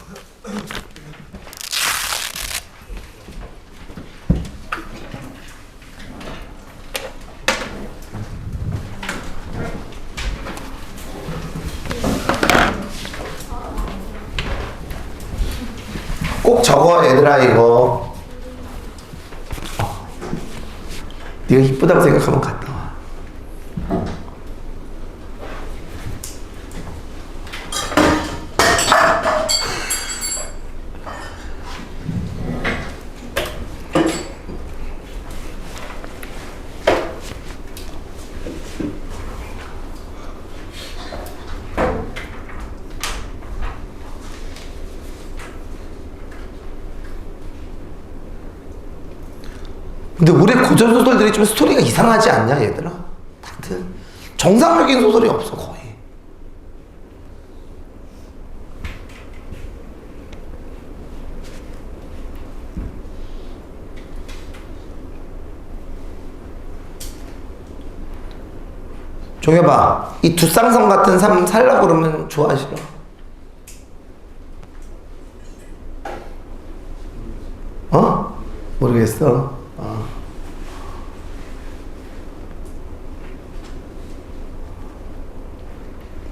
꼭 적어 얘들아 이거. 네가 이쁘다고 생각하면 갔다 와. 근데 올해 고전 소설들이 좀 스토리가 이상하지 않냐 얘들아? 다들 정상적인 소설이 없어 거의. 종해봐. 이 두쌍성 같은 삶 살라고 그러면 좋아 싫어? 어? 모르겠어.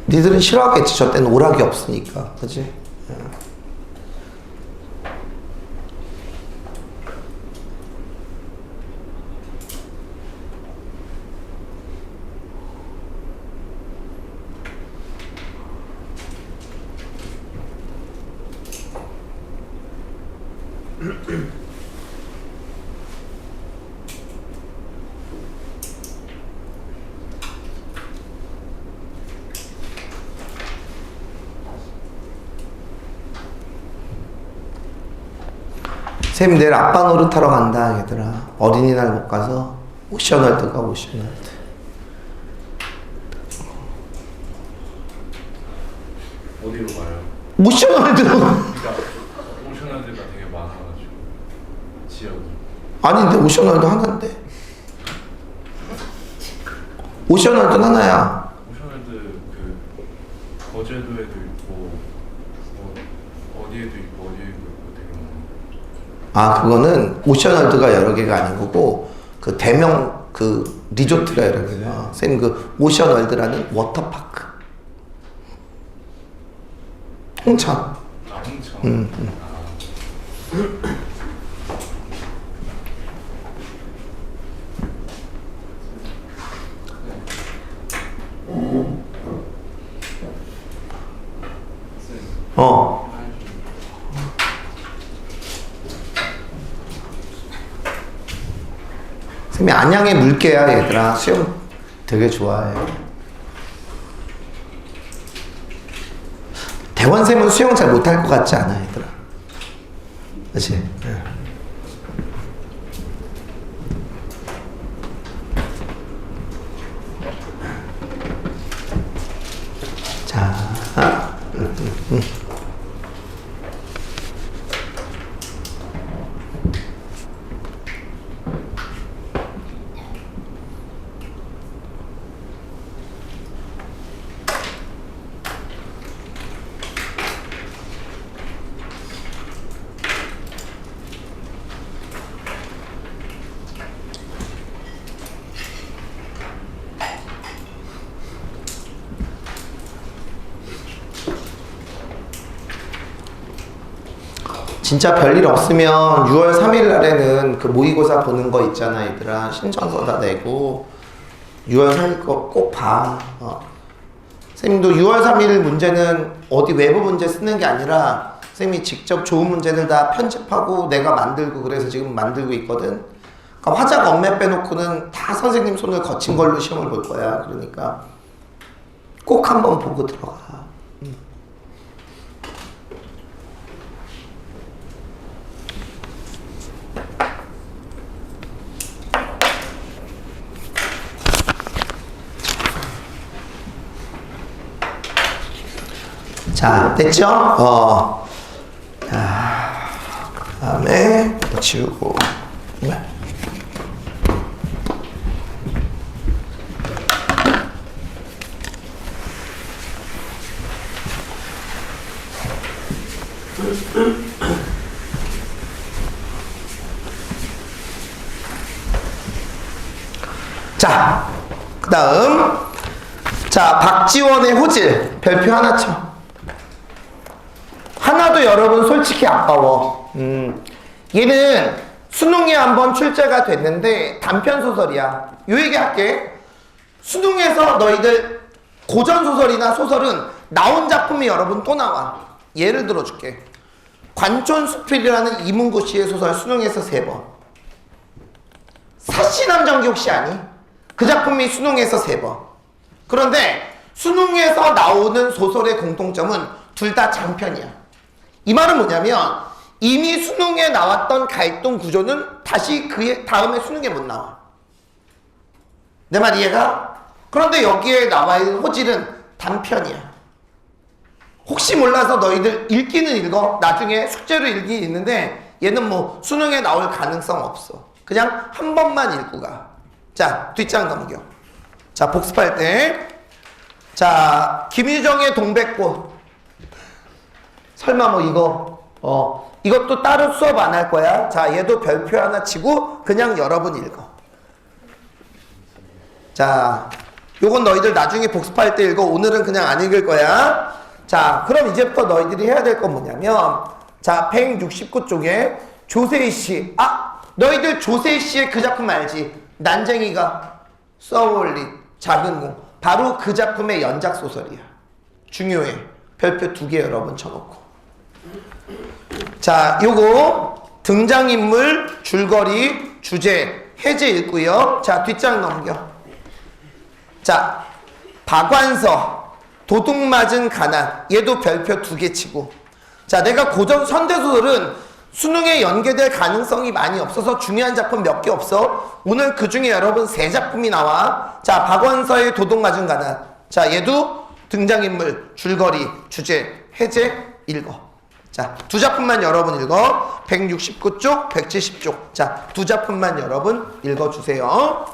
니들은 싫어하겠지. 저 때는 오락이 없으니까. 그치? 쌤 내일 아빠 노릇하러 간다 얘들아. 어린이날 못 가서 오션월드 가. 오션월드. 어디로 가요? 오션월드. 그러니까 오션월드가 되게 많아가지고 지역이. 아닌데 오션월드 하나인데. 오션월드는 하나야. 오션월드 그 거제도에도 있고 뭐 어디에도 있고 어디에도 있고 되게 많아요. 아, 그거는 오션월드가 여러 개가 아닌 거고 그 대명 그 리조트가 여러 개가. 쌤 그 오션월드라는 워터파크. 홍천. 아, 홍천. 어. 쌤이 안양의 물개야 얘들아. 수영 되게 좋아해. 대원쌤은 수영 잘 못할 것 같지 않아 얘들아? 그치? 진짜 별일 없으면 6월 3일 날에는 그 모의고사 보는 거 있잖아, 얘들아. 신청서 다 내고 6월 3일 거 꼭 봐. 선생님도 6월 3일 문제는 어디 외부 문제 쓰는 게 아니라 선생님이 직접 좋은 문제들 다 편집하고 내가 만들고 그래서 지금 만들고 있거든. 그러니까 화작 엄매 빼놓고는 다 선생님 손을 거친 걸로 시험을 볼 거야. 그러니까 꼭 한번 보고 들어가. 자, 됐죠? 자, 그 다음에 지우고. 네. 자, 그 다음. 자, 박지원의 호질. 별표 하나 쳐. 하나도 여러분 솔직히 아까워. 얘는 수능에 한번 출제가 됐는데 단편소설이야. 요 얘기 할게. 수능에서 너희들 고전소설이나 소설은 나온 작품이 여러분 또 나와. 예를 들어줄게. 관촌수필이라는 이문구 씨의 소설 수능에서 3번. 사시남정기 혹시 아니? 그 작품이 수능에서 3번. 그런데 수능에서 나오는 소설의 공통점은 둘 다 장편이야. 이 말은 뭐냐면 이미 수능에 나왔던 갈등 구조는 다시 그 다음에 수능에 못 나와. 내 말 이해가? 그런데 여기에 나와 있는 호질은 단편이야. 혹시 몰라서 너희들 읽기는 읽어. 나중에 숙제로 읽기 있는데 얘는 뭐 수능에 나올 가능성 없어. 그냥 한 번만 읽고 가. 자, 뒷장 넘겨. 자, 복습할 때. 자, 김유정의 동백꽃. 설마 뭐 이거 이것도 따로 수업 안 할 거야. 자, 얘도 별표 하나 치고 그냥 여러분 읽어. 자, 요건 너희들 나중에 복습할 때 읽어. 오늘은 그냥 안 읽을 거야. 자, 그럼 이제부터 너희들이 해야 될 건 뭐냐면 자, 169쪽에 조세희 씨. 너희들 조세희 씨의 그 작품 알지? 난쟁이가 써올린 작은 공. 바로 그 작품의 연작 소설이야. 중요해. 별표 2개 여러분 쳐놓고. 자, 요거 등장인물, 줄거리, 주제, 해제 읽고요. 자, 뒷장 넘겨. 자, 박완서, 도둑맞은 가난. 얘도 별표 2개 치고. 자, 내가 고전 현대소설은 수능에 연계될 가능성이 많이 없어서 중요한 작품 몇 개 없어. 오늘 그 중에 여러분 3작품이 나와. 자, 박완서의 도둑맞은 가난. 자, 얘도 등장인물, 줄거리, 주제, 해제 읽어. 자, 2작품만 여러분 읽어. 169쪽, 170쪽. 자, 2작품만 여러분 읽어주세요.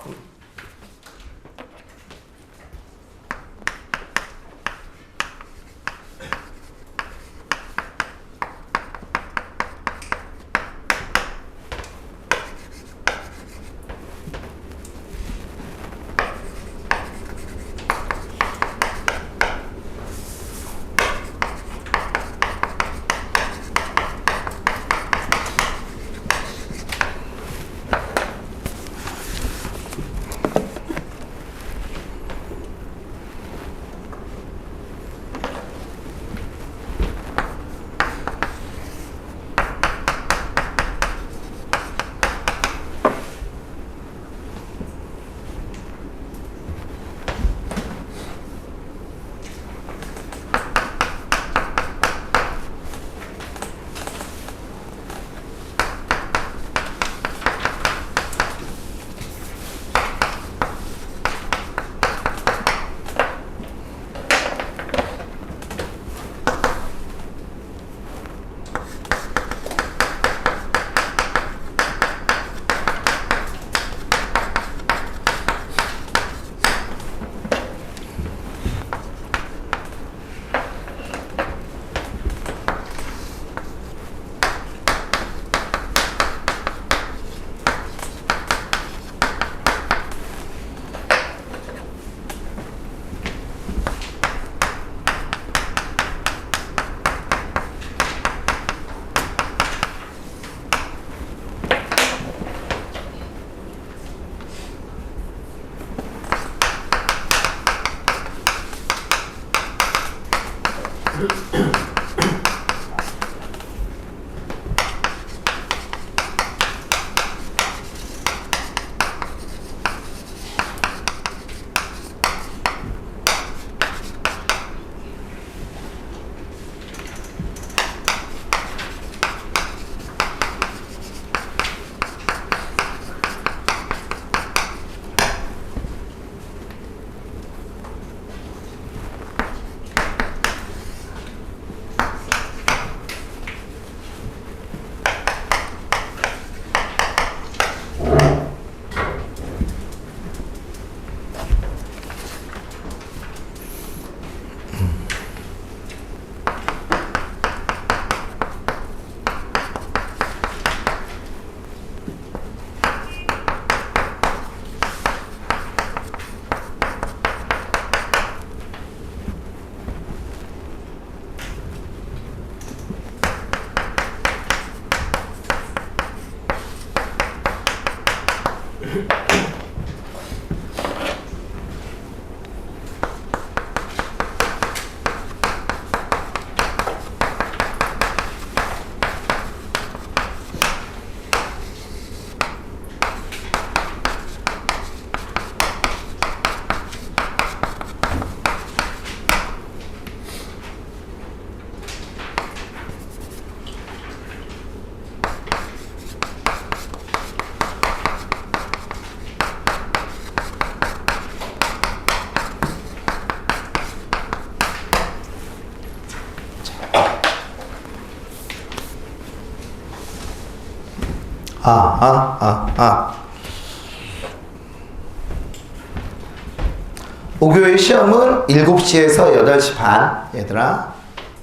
목요일 시험은 7시에서 8시 반. 얘들아,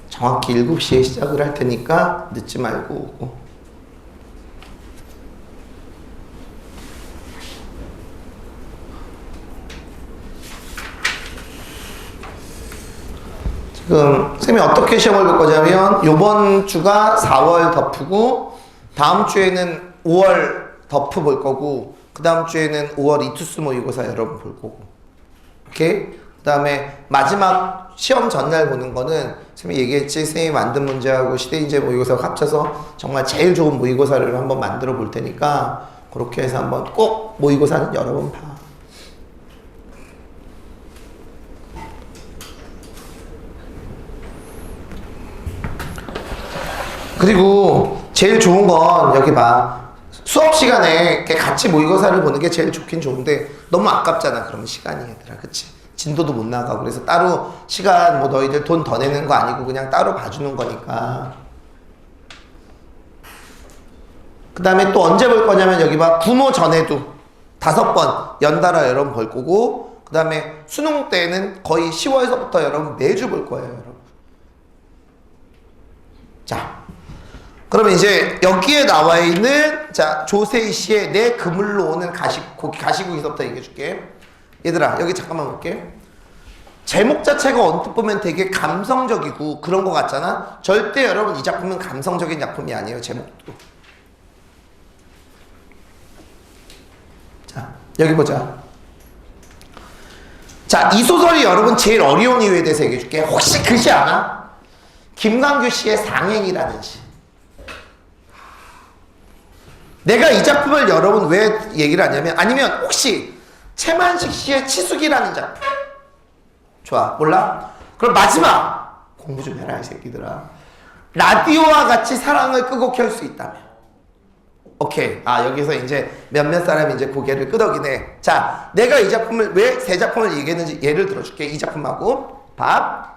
정확히 7시에 시작을 할 테니까 늦지 말고 오고. 지금 쌤이 어떻게 시험을 볼 거냐면 요번 주가 4월 덮프고 다음 주에는 5월 덮프 볼 거고 그 다음 주에는 5월 이투스 모의고사 여러분 볼 거고, 오케이? 그 다음에 마지막 시험 전날 보는 거는 쌤이 얘기했지, 쌤이 만든 문제하고 시대인재 모의고사 합쳐서 정말 제일 좋은 모의고사를 한번 만들어 볼 테니까 그렇게 해서 한번 꼭 모의고사는 여러 번 봐. 그리고 제일 좋은 건 여기 봐. 수업 시간에 이렇게 같이 모의고사를 보는 게 제일 좋긴 좋은데 너무 아깝잖아. 그러면 시간이, 얘들아, 그치? 진도도 못 나가고. 그래서 따로 시간 뭐 너희들 돈 더 내는 거 아니고 그냥 따로 봐주는 거니까. 그 다음에 또 언제 볼 거냐면 여기 봐. 부모 전에도 5번 연달아 여러분 볼 거고, 그 다음에 수능 때는 거의 10월서부터 여러분 매주 볼 거예요, 여러분. 자, 그러면 이제 여기에 나와 있는, 자, 조세희 씨의 내 그물로 오는 가시국에서부터 얘기해 줄게. 얘들아, 여기 잠깐만 볼게. 제목 자체가 언뜻 보면 되게 감성적이고 그런 거 같잖아? 절대 여러분 이 작품은 감성적인 작품이 아니에요, 제목도. 자, 여기 보자. 자, 이 소설이 여러분 제일 어려운 이유에 대해서 얘기해 줄게. 혹시 그 시 아나? 김광규 씨의 상행이라는 시. 내가 이 작품을 여러분 왜 얘기를 하냐면, 아니면 혹시 채만식 씨의 치숙이라는 작품. 좋아, 몰라? 그럼 마지막 공부 좀 해라, 이 새끼들아. 라디오와 같이 사랑을 끄고 켤 수 있다면. 오케이. 아, 여기서 이제 몇몇 사람이 이제 고개를 끄덕이네. 자, 내가 이 작품을 왜 세 작품을 얘기했는지 예를 들어줄게. 이 작품하고 밥.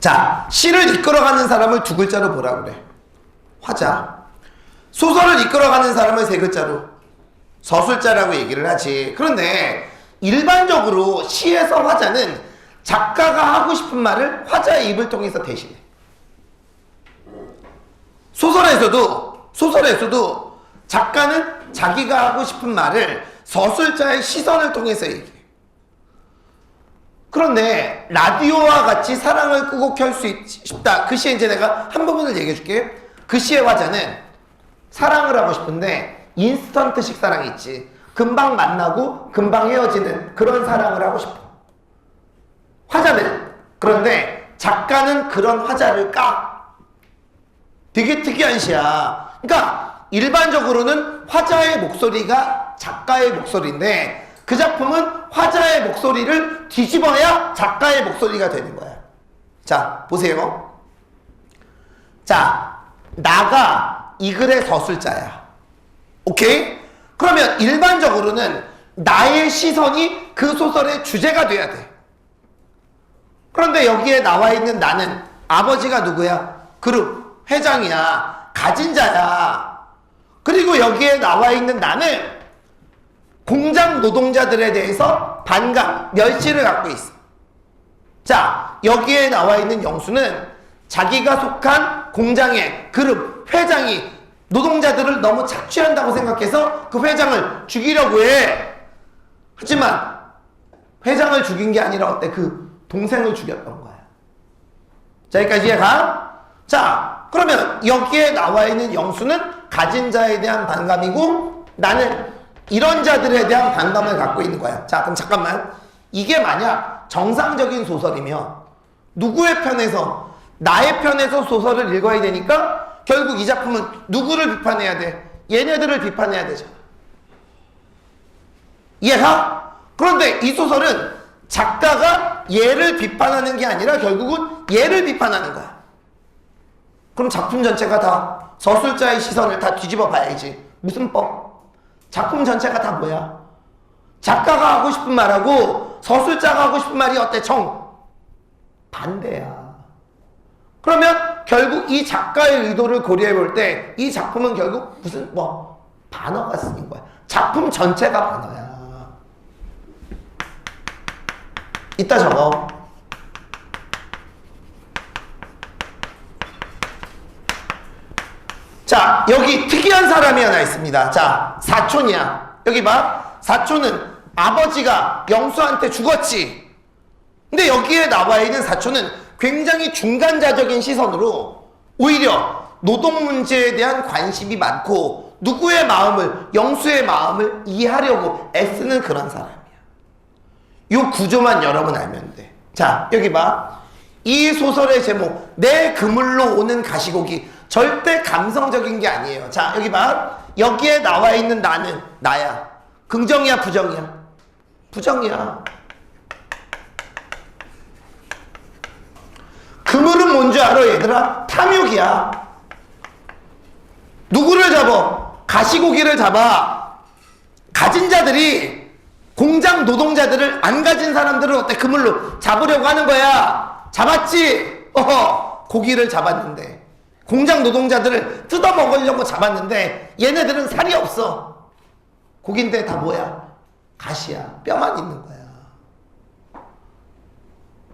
자, 시를 이끌어가는 사람을 2글자로 뭐라 그래? 화자. 소설을 이끌어가는 사람을 3글자로 서술자라고 얘기를 하지. 그런데 일반적으로 시에서 화자는 작가가 하고 싶은 말을 화자의 입을 통해서 대신해. 소설에서도 작가는 자기가 하고 싶은 말을 서술자의 시선을 통해서 얘기해. 그런데 라디오와 같이 사랑을 끄고 켤 수 싶다. 그 시에 이제 내가 한 부분을 얘기해 줄게. 그 시의 화자는 사랑을 하고 싶은데 인스턴트식 사랑이 있지. 금방 만나고 금방 헤어지는 그런 사랑을 하고 싶어. 화자는. 그런데 작가는 그런 화자를 까. 되게 특이한 시야. 그러니까 일반적으로는 화자의 목소리가 작가의 목소리인데 그 작품은 화자의 목소리를 뒤집어야 작가의 목소리가 되는 거야. 자, 보세요. 자, 나가 이 글의 저술자야. 오케이? 그러면 일반적으로는 나의 시선이 그 소설의 주제가 돼야 돼. 그런데 여기에 나와 있는 나는 아버지가 누구야? 그룹 회장이야. 가진 자야. 그리고 여기에 나와 있는 나는 공장 노동자들에 대해서 반감, 멸시를 갖고 있어. 자, 여기에 나와 있는 영수는 자기가 속한 공장의 그룹 회장이 노동자들을 너무 착취한다고 생각해서 그 회장을 죽이려고 해. 하지만 회장을 죽인 게 아니라 어때? 그 동생을 죽였던 거야. 자, 여기까지 이해가? 자, 그러면 여기에 나와 있는 영수는 가진 자에 대한 반감이고 나는 이런 자들에 대한 반감을 갖고 있는 거야. 자, 그럼 잠깐만. 이게 만약 정상적인 소설이면 누구의 편에서? 나의 편에서 소설을 읽어야 되니까 결국 이 작품은 누구를 비판해야 돼? 얘네들을 비판해야 되잖아. 이해가? 그런데 이 소설은 작가가 얘를 비판하는 게 아니라 결국은 얘를 비판하는 거야. 그럼 작품 전체가 다 저술자의 시선을 다 뒤집어 봐야지. 무슨 법? 작품 전체가 다 뭐야? 작가가 하고 싶은 말하고 저술자가 하고 싶은 말이 어때? 반대야. 그러면 결국 이 작가의 의도를 고려해 볼 때 이 작품은 결국 무슨 반어가 쓰인 거야. 작품 전체가 반어야. 이따 적어. 자, 여기 특이한 사람이 하나 있습니다. 자, 사촌이야. 여기 봐. 사촌은 아버지가 영수한테 죽었지. 근데 여기에 나와 있는 사촌은 굉장히 중간자적인 시선으로 오히려 노동 문제에 대한 관심이 많고 누구의 마음을, 영수의 마음을 이해하려고 애쓰는 그런 사람이야. 이 구조만 여러분 알면 돼. 자, 여기 봐. 이 소설의 제목, 내 그물로 오는 가시고기. 절대 감성적인 게 아니에요. 자, 여기 봐. 여기에 나와 있는 나는 나야. 긍정이야, 부정이야? 부정이야. 그물은 뭔 줄 알아, 얘들아? 탐욕이야. 누구를 잡아? 가시고기를 잡아. 가진 자들이 공장 노동자들을 안 가진 사람들을 어때? 그물로 잡으려고 하는 거야. 잡았지? 고기를 잡았는데 공장 노동자들을 뜯어먹으려고 잡았는데 얘네들은 살이 없어. 고기인데 다 뭐야? 가시야. 뼈만 있는 거야.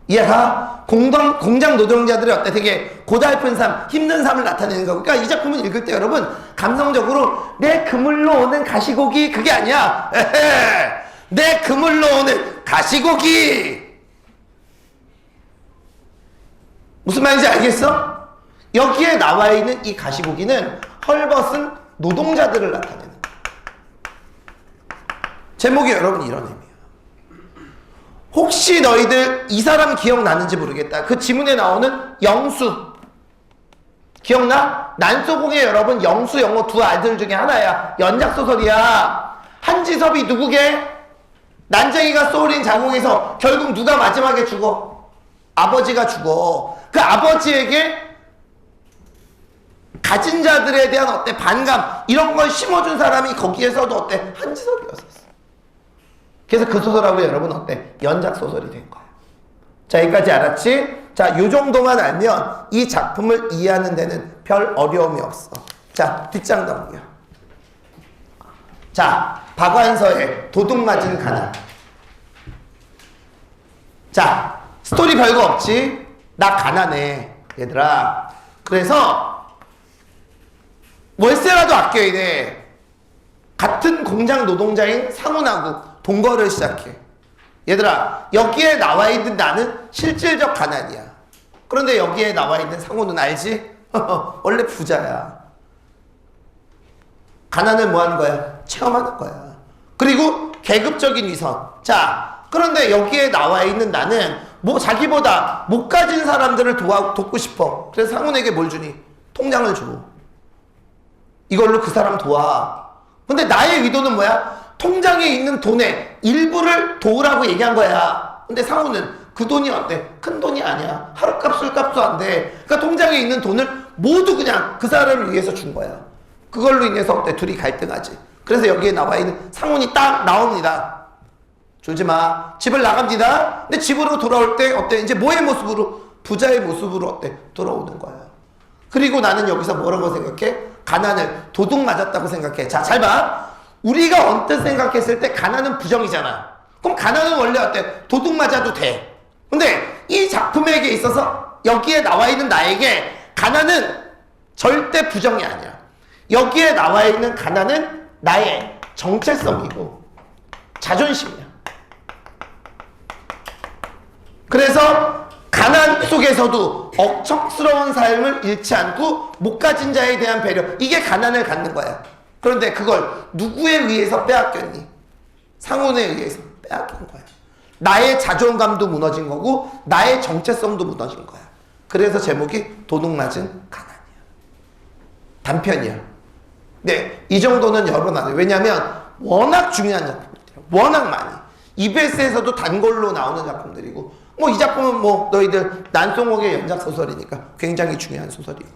이해가? 공장 노동자들이 어때? 되게 고달픈 삶, 힘든 삶을 나타내는 거. 그러니까 이 작품을 읽을 때 여러분 감성적으로 내 그물로 오는 가시고기 그게 아니야. 내 그물로 오는 가시고기. 무슨 말인지 알겠어? 여기에 나와 있는 이 가시고기는 헐벗은 노동자들을 나타내는 거야. 제목이 여러분 이런 의미야. 혹시 너희들 이 사람 기억나는지 모르겠다. 그 지문에 나오는 영수 기억나? 난소공의 여러분 영수 영호 두 아들 중에 하나야. 연작소설이야. 한지섭이 누구게? 난쟁이가 쏘린 자궁에서 결국 누가 마지막에 죽어? 아버지가 죽어. 그 아버지에게 가진 자들에 대한 어때? 반감 이런 걸 심어준 사람이 거기에서도 어때? 한지섭이었었어. 그래서 그 소설하고 여러분 어때? 연작 소설이 된 거야. 자, 여기까지 알았지? 자, 요 정도만 알면 이 작품을 이해하는 데는 별 어려움이 없어. 자, 뒷장 넘겨. 자, 박완서의 도둑 맞은 가난. 자, 스토리 별거 없지? 나 가난해, 얘들아. 그래서 월세라도 아껴야 돼. 같은 공장 노동자인 상훈하고 동거를 시작해. 얘들아, 여기에 나와 있는 나는 실질적 가난이야. 그런데 여기에 나와 있는 상훈은 알지? 원래 부자야. 가난을 뭐 하는 거야? 체험하는 거야. 그리고 계급적인 위선. 자, 그런데 여기에 나와 있는 나는 뭐 자기보다 못 가진 사람들을 돕고 싶어. 그래서 상훈에게 뭘 주니? 통장을 줘. 이걸로 그 사람 도와. 근데 나의 의도는 뭐야? 통장에 있는 돈의 일부를 도우라고 얘기한 거야. 근데 상훈은 그 돈이 어때? 큰 돈이 아니야. 하루값 술값도 안 돼. 그러니까 통장에 있는 돈을 모두 그냥 그 사람을 위해서 준 거야. 그걸로 인해서 어때? 둘이 갈등하지. 그래서 여기에 나와 있는 상훈이 딱 나옵니다. 졸지 마. 집을 나갑니다. 근데 집으로 돌아올 때 어때? 이제 뭐의 모습으로? 부자의 모습으로 어때? 돌아오는 거야. 그리고 나는 여기서 뭐라고 생각해? 가난을 도둑 맞았다고 생각해. 자, 잘 봐. 우리가 언뜻 생각했을 때 가난은 부정이잖아. 그럼 가난은 원래 어때? 도둑 맞아도 돼. 근데 이 작품에게 있어서 여기에 나와 있는 나에게 가난은 절대 부정이 아니야. 여기에 나와 있는 가난은 나의 정체성이고 자존심이야. 그래서 가난 속에서도 억척스러운 삶을 잃지 않고 못 가진 자에 대한 배려, 이게 가난을 갖는 거야. 그런데 그걸 누구에 의해서 빼앗겼니? 상훈에 의해서 빼앗긴 거야. 나의 자존감도 무너진 거고 나의 정체성도 무너진 거야. 그래서 제목이 도둑 맞은 가난이야. 단편이야. 네, 이 정도는 열어놔요. 왜냐면 워낙 중요한 작품들이야. 워낙 많이. EBS에서도 단골로 나오는 작품들이고, 뭐 이 작품은 뭐 너희들 난송옥의 연작 소설이니까 굉장히 중요한 소설이고.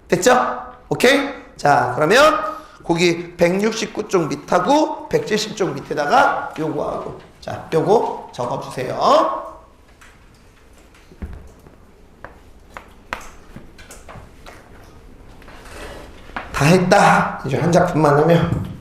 됐죠? 오케이? 자, 그러면 거기 169쪽 밑하고 170쪽 밑에다가 요거하고, 자, 요거 적어주세요. 다 했다. 이제 한 작품만 하면.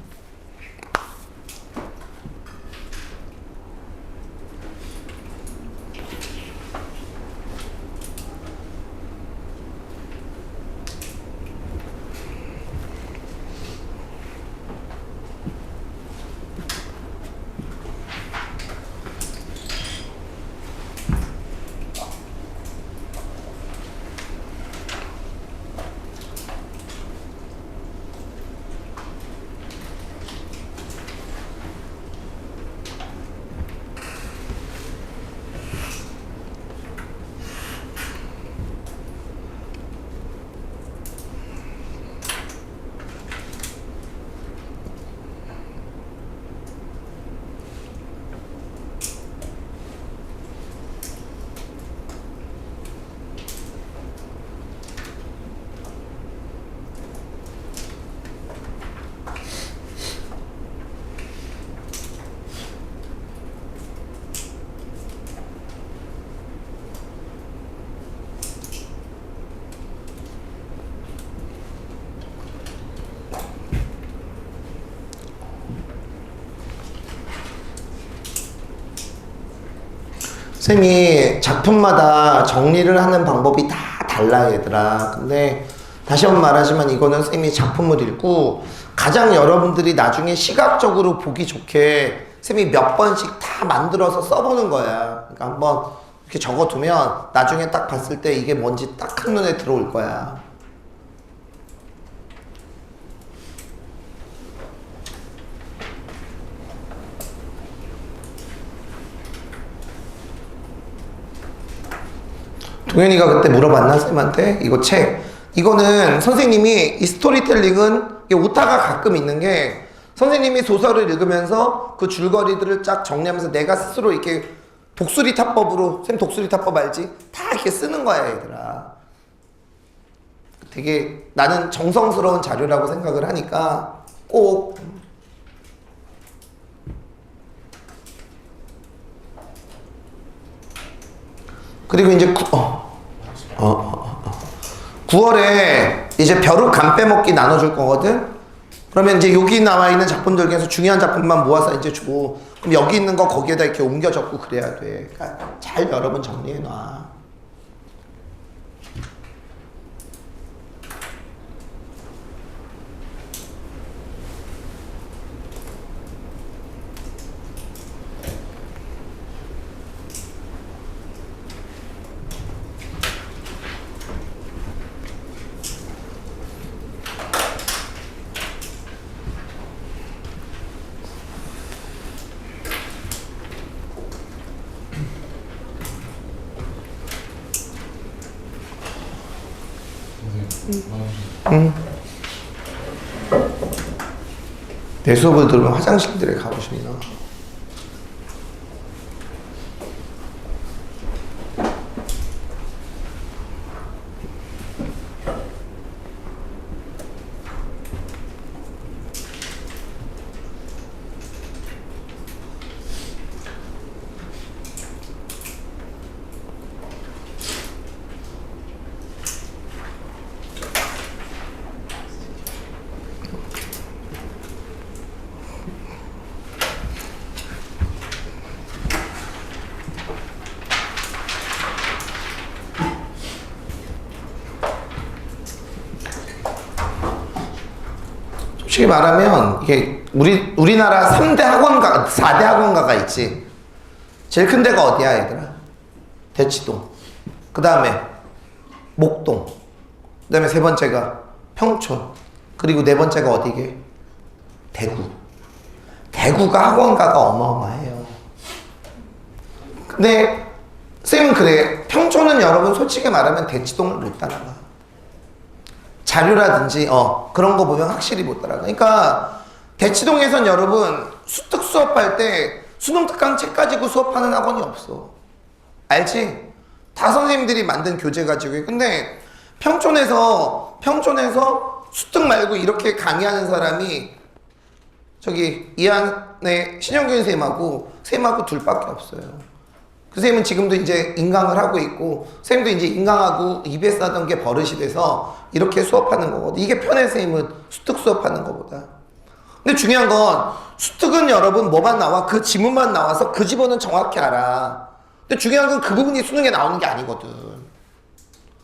쌤이 작품마다 정리를 하는 방법이 다 달라 얘들아. 근데 다시 한번 말하지만 이거는 쌤이 작품을 읽고 가장 여러분들이 나중에 시각적으로 보기 좋게 쌤이 몇 번씩 다 만들어서 써보는 거야. 그러니까 한번 이렇게 적어두면 나중에 딱 봤을 때 이게 뭔지 딱 한눈에 들어올 거야. 동현이가 그때 물어봤나 쌤한테? 이거 책, 이거는 선생님이 이 스토리텔링은 이게 오타가 가끔 있는 게, 선생님이 소설을 읽으면서 그 줄거리들을 쫙 정리하면서 내가 스스로 이렇게 독수리 타법으로, 쌤 독수리 타법 알지? 다 이렇게 쓰는 거야 얘들아. 되게 나는 정성스러운 자료라고 생각을 하니까 꼭. 그리고 이제 9월에 이제 벼룩 간 빼먹기 나눠줄 거거든. 그러면 이제 여기 나와 있는 작품들 중에서 중요한 작품만 모아서 이제 주고, 그럼 여기 있는 거 거기에다 이렇게 옮겨 적고 그래야 돼. 그러니까 잘 여러분 정리해 놔. 내 수업을 들으면 화장실들에 가고 싶나? 솔직히 말하면 이게 우리나라 3대 학원가, 4대 학원가가 있지. 제일 큰 데가 어디야, 얘들아? 대치동. 그 다음에 목동. 그 다음에 세 번째가 평촌. 그리고 네 번째가 어디게? 대구. 대구가 학원가가 어마어마해요. 근데 쌤은 그래. 평촌은 여러분 솔직히 말하면 대치동을 못 따라가. 자료라든지 그런 거 보면 확실히 못 따라가. 그러니까 대치동에선 여러분 수특 수업할 때 수능 특강 책 가지고 수업하는 학원이 없어. 알지? 다 선생님들이 만든 교재 가지고. 근데 평촌에서 수특 말고 이렇게 강의하는 사람이 저기 이한의 신영균 쌤하고 둘밖에 없어요. 그 쌤은 지금도 이제 인강을 하고 있고, 쌤도 이제 인강하고 EBS 하던 게 버릇이 돼서 이렇게 수업하는 거거든. 이게 편해, 쌤은 수특 수업하는 것보다. 근데 중요한 건 수특은 여러분 뭐만 나와? 그 지문만 나와서 그 지문은 정확히 알아. 근데 중요한 건 그 부분이 수능에 나오는 게 아니거든.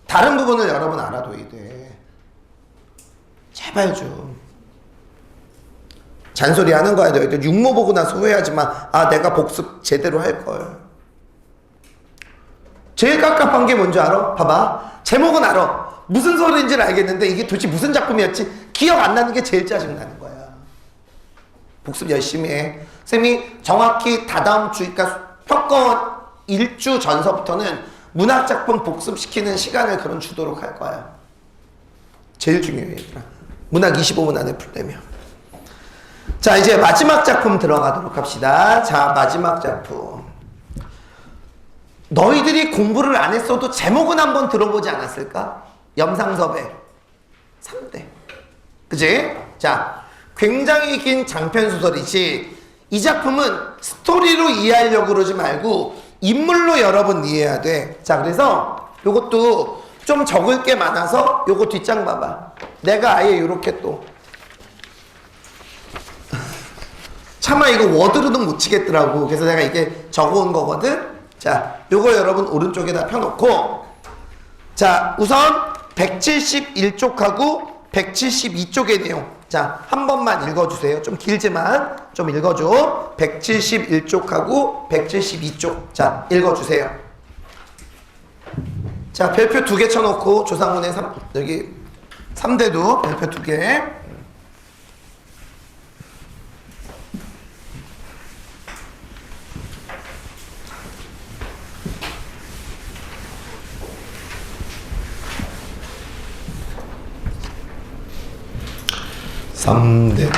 다른 부분을 여러분 알아둬야 돼. 제발 좀. 잔소리 하는 거야. 너희들 육모 보고 나서 후회하지 마. 아, 내가 복습 제대로 할 걸. 제일 깝깝한 게 뭔지 알아? 봐봐. 제목은 알아. 무슨 소리인지는 알겠는데 이게 도대체 무슨 작품이었지? 기억 안 나는 게 제일 짜증나는 거야. 복습 열심히 해. 쌤이 정확히 다다음 주, 그러니까 평가원 1주 전서부터는 문학작품 복습시키는 시간을 그런 주도록 할 거야. 제일 중요해, 얘들아. 문학 25분 안에 풀려면. 자, 이제 마지막 작품 들어가도록 합시다. 자, 마지막 작품. 너희들이 공부를 안 했어도 제목은 한번 들어보지 않았을까? 염상섭의 3대. 그치? 자, 굉장히 긴 장편소설이지, 이 작품은 스토리로 이해하려고 그러지 말고 인물로 여러분 이해해야 돼. 자, 그래서 요것도 좀 적을 게 많아서 요거 뒷장 봐봐. 내가 아예 요렇게 또 차마 이거 워드로는 못 치겠더라고. 그래서 내가 이게 적어온 거거든. 자, 요거 여러분 오른쪽에다 펴놓고, 자, 우선 171쪽하고 172쪽의 내용, 자, 한 번만 읽어주세요. 좀 길지만 좀 읽어줘. 171쪽하고 172쪽. 자, 읽어주세요. 자, 별표 2개 쳐놓고 조상훈의 여기 3대도 별표 2개. 삼대.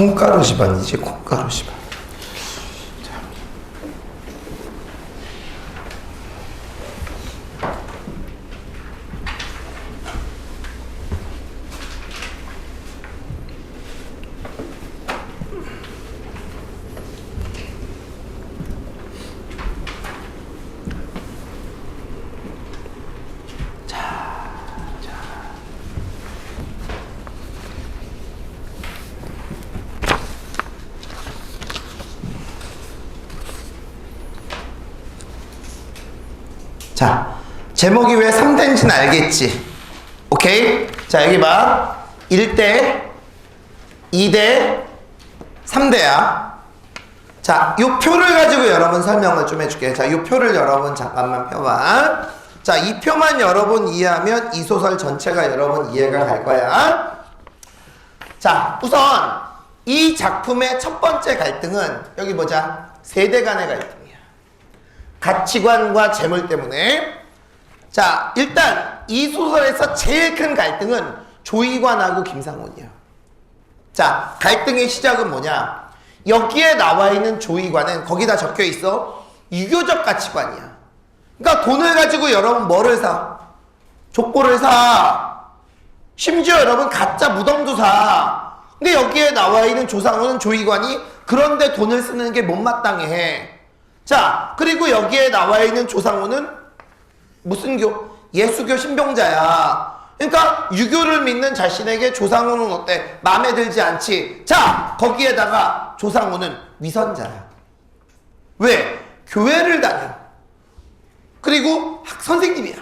콩가루 집안이지, 콩가루 집안. 자, 제목이 왜 3대인지는 알겠지? 오케이? 자, 여기 봐. 1대, 2대, 3대야. 자, 이 표를 가지고 여러분 설명을 좀 해줄게. 자, 이 표를 여러분 잠깐만 펴봐. 자, 이 표만 여러분 이해하면 이 소설 전체가 여러분 이해가 갈 거야. 자, 우선 이 작품의 첫 번째 갈등은 여기 보자. 세대 간의 갈등이야. 가치관과 재물 때문에. 자, 일단 이 소설에서 제일 큰 갈등은 조이관하고 김상훈이야. 자, 갈등의 시작은 뭐냐? 여기에 나와 있는 조이관은 거기다 적혀 있어. 유교적 가치관이야. 그러니까 돈을 가지고 여러분 뭐를 사? 족보를 사. 심지어 여러분 가짜 무덤도 사. 근데 여기에 나와 있는 조상훈은 조이관이 그런데 돈을 쓰는 게 못마땅해 해. 자, 그리고 여기에 나와 있는 조상훈은 무슨 교? 예수교 신병자야. 그러니까 유교를 믿는 자신에게 조상훈은 어때? 마음에 들지 않지. 자, 거기에다가 조상훈은 위선자야. 왜? 교회를 다녀. 그리고 선생님이야.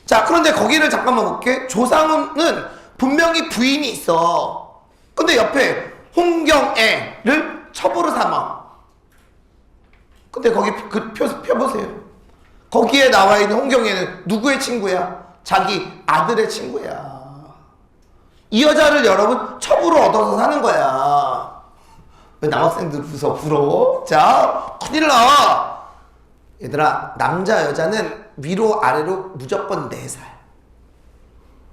자, 그런데 거기를 잠깐만 볼게. 조상훈은 분명히 부인이 있어. 근데 옆에 홍경애를 첩으로 삼아. 근데 거기 그 펴보세요. 거기에 나와 있는 홍경애는 누구의 친구야? 자기 아들의 친구야. 이 여자를 여러분 첩으로 얻어서 사는 거야. 왜 남학생들 웃어? 부러워? 자, 큰일 나. 얘들아, 남자 여자는 위로 아래로 무조건 4살.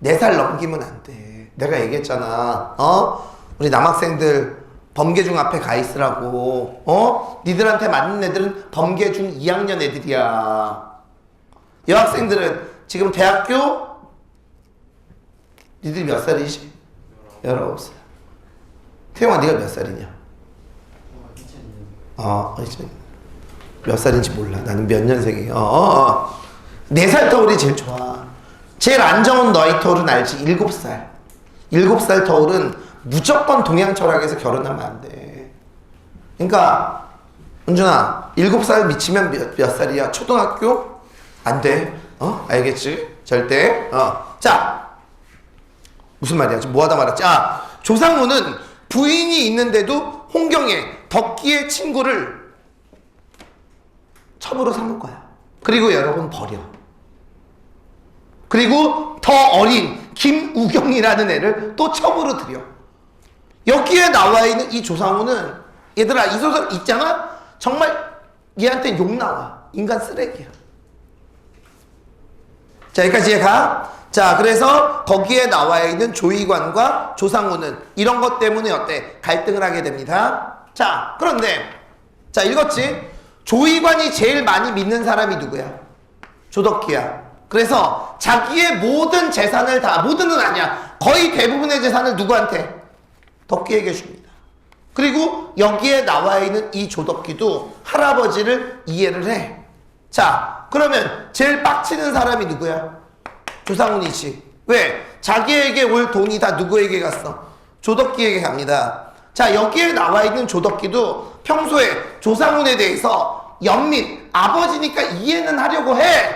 4살 넘기면 안 돼. 내가 얘기했잖아. 우리 남학생들 범계중 앞에 가 있으라고. 니들한테 맞는 애들은 범계중 2학년 애들이야. 여학생들은 지금 대학교 니들이 몇 살이지? 19살. 태영아, 네가 몇 살이냐? 이제 몇 살인지 몰라. 나는 몇 년생이야. 4살 터울이 제일 좋아. 제일 안 좋은 너희 터울은 알지? 7살. 7살 터울은 무조건 동양 철학에서 결혼하면 안 돼. 그러니까 은준아, 7살 미치면 몇 살이야? 초등학교? 안 돼. 알겠지? 절대. 자, 무슨 말이야? 지금 뭐하다 말았지? 조상훈은 부인이 있는데도 홍경애, 덕기의 친구를 첩으로 삼을 거야. 그리고 여러분 버려. 그리고 더 어린 김우경이라는 애를 또 첩으로 들여. 여기에 나와 있는 이 조상훈은, 얘들아, 이 소설 있잖아? 정말 얘한테 욕 나와. 인간 쓰레기야. 자, 여기까지 이해가? 자, 그래서 거기에 나와 있는 조이관과 조상훈은 이런 것 때문에 어때? 갈등을 하게 됩니다. 자, 그런데 자, 읽었지? 조이관이 제일 많이 믿는 사람이 누구야? 조덕기야. 그래서 자기의 모든 재산을 다, 모든은 아니야, 거의 대부분의 재산을 누구한테? 덕기에게 줍니다. 그리고 여기에 나와 있는 이 조덕기도 할아버지를 이해를 해. 자, 그러면 제일 빡치는 사람이 누구야? 조상훈이지. 왜? 자기에게 올 돈이 다 누구에게 갔어? 조덕기에게 갑니다. 자, 여기에 나와 있는 조덕기도 평소에 조상훈에 대해서 연민, 아버지니까 이해는 하려고 해.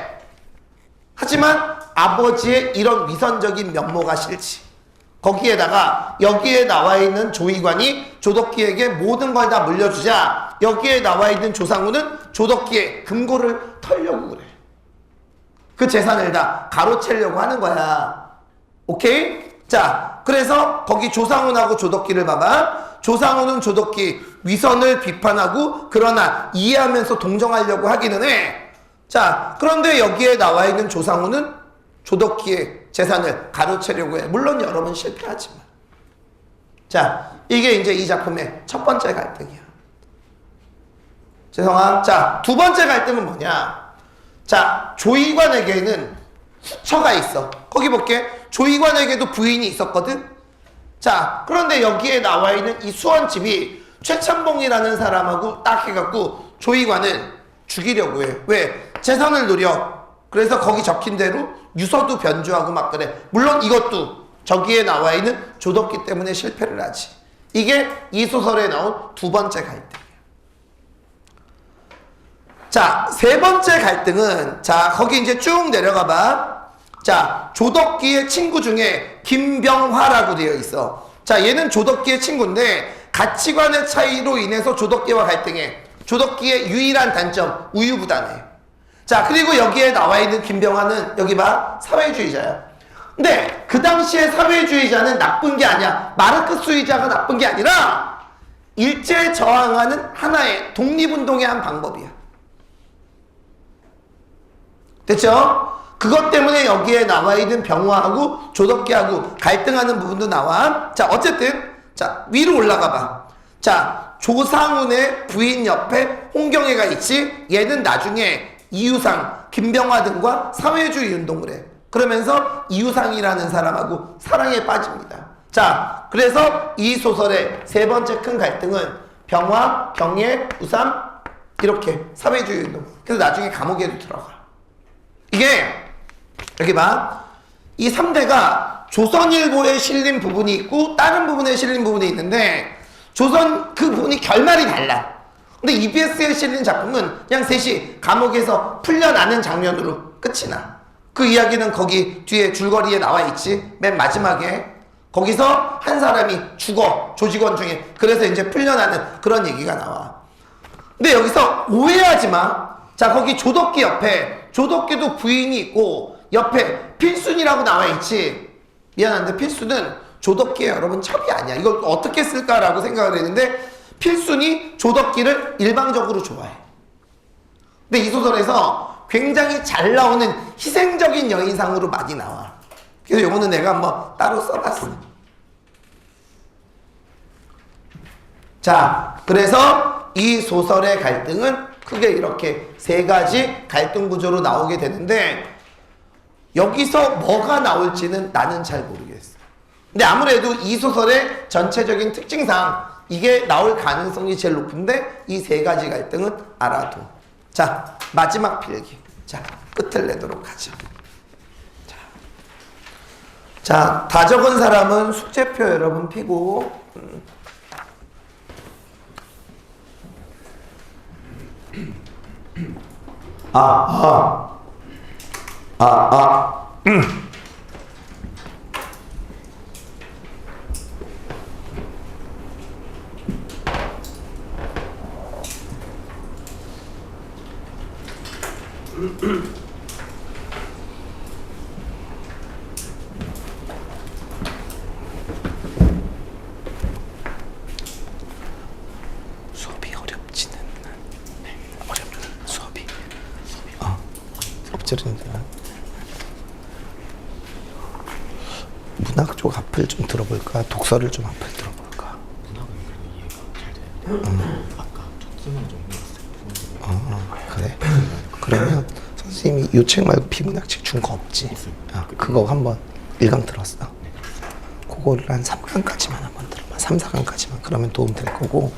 하지만 아버지의 이런 위선적인 면모가 싫지. 거기에다가 여기에 나와 있는 조이관이 조덕기에게 모든 걸 다 물려주자 여기에 나와 있는 조상훈은 조덕기의 금고를 털려고 그래. 그 재산을 다 가로채려고 하는 거야. 오케이? 자, 그래서 거기 조상훈하고 조덕기를 봐봐. 조상훈은 조덕기 위선을 비판하고 그러나 이해하면서 동정하려고 하기는 해. 자, 그런데 여기에 나와 있는 조상훈은 조덕기의 재산을 가로채려고 해. 물론 여러분 실패하지만. 자, 이게 이제 이 작품의 첫 번째 갈등이야. 죄송함. 자, 두 번째 갈등은 뭐냐? 자, 조이관에게는 후처가 있어. 거기 볼게. 조이관에게도 부인이 있었거든. 자, 그런데 여기에 나와 있는 이 수원집이 최찬봉이라는 사람하고 딱 해갖고 조이관을 죽이려고 해. 왜? 재산을 노려. 그래서 거기 적힌 대로 유서도 변조하고 막 그래. 물론 이것도 저기에 나와 있는 조덕기 때문에 실패를 하지. 이게 이 소설에 나온 두 번째 갈등이야. 자, 세 번째 갈등은, 자, 거기 이제 쭉 내려가 봐. 자, 조덕기의 친구 중에 김병화라고 되어 있어. 자, 얘는 조덕기의 친구인데 가치관의 차이로 인해서 조덕기와 갈등해. 조덕기의 유일한 단점, 우유부단해. 자, 그리고 여기에 나와 있는 김병화는 여기 봐, 사회주의자야. 근데 그 당시에 사회주의자는 나쁜 게 아니야. 마르크스주의자가 나쁜 게 아니라 일제에 저항하는 하나의 독립운동의 한 방법이야. 됐죠? 그것 때문에 여기에 나와 있는 병화하고 조덕기하고 갈등하는 부분도 나와. 자, 어쨌든 자, 위로 올라가 봐. 자, 조상훈의 부인 옆에 홍경애가 있지. 얘는 나중에 이유상, 김병화 등과 사회주의 운동을 해. 그러면서 이유상이라는 사람하고 사랑에 빠집니다. 자, 그래서 이 소설의 세 번째 큰 갈등은 병화, 경애, 우삼 이렇게 사회주의 운동. 그래서 나중에 감옥에도 들어가. 이게 여기 봐. 이 3대가 조선일보에 실린 부분이 있고 다른 부분에 실린 부분이 있는데 조선 그 부분이 결말이 달라. 근데 EBS에 실린 작품은 그냥 셋이 감옥에서 풀려나는 장면으로 끝이 나. 그 이야기는 거기 뒤에 줄거리에 나와 있지. 맨 마지막에 거기서 한 사람이 죽어. 조직원 중에. 그래서 이제 풀려나는 그런 얘기가 나와. 근데 여기서 오해하지 마. 자, 거기 조덕기 옆에 조덕기도 부인이 있고 옆에 필순이라고 나와 있지. 미안한데 필순은 조덕기의 여러분 첩이 아니야. 이걸 어떻게 쓸까라고 생각을 했는데 필순이 조덕기를 일방적으로 좋아해. 근데 이 소설에서 굉장히 잘 나오는 희생적인 여인상으로 많이 나와. 그래서 요거는 내가 한번 따로 써봤어. 자, 그래서 이 소설의 갈등은 크게 이렇게 세 가지 갈등 구조로 나오게 되는데 여기서 뭐가 나올지는 나는 잘 모르겠어. 근데 아무래도 이 소설의 전체적인 특징상 이게 나올 가능성이 제일 높은데 이 세 가지 갈등은 알아둬. 자, 마지막 필기. 자, 끝을 내도록 하죠. 자, 다 적은 사람은 숙제표 여러분 피고. 수업이 어렵지는 어렵다. 수업이 엎드린다. 문학 쪽 앞을 좀 들어볼까? 독서를 좀 앞을 들어볼까? 문학은 그래도 이해가 잘 돼요. 아까 촉수만 좀 배웠어요. 그래? 그러면 선생님이 이 책 말고 비문학책 준 거 없지? 그거 한번 1강 들었어. 그거를 한 3강까지만 한번 들어봐. 3, 4강까지만. 그러면 도움 될 거고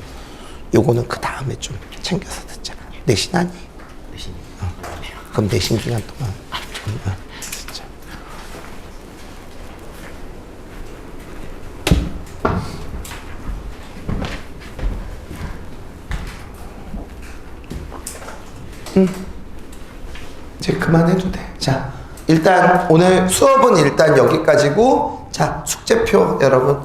요거는 그 다음에 좀 챙겨서 듣자. 내신하니? 내신이. 그럼 내신 기간 동안 좀 듣자. 이제 그만해도 돼. 자, 일단 오늘 수업은 일단 여기까지고 자, 숙제표 여러분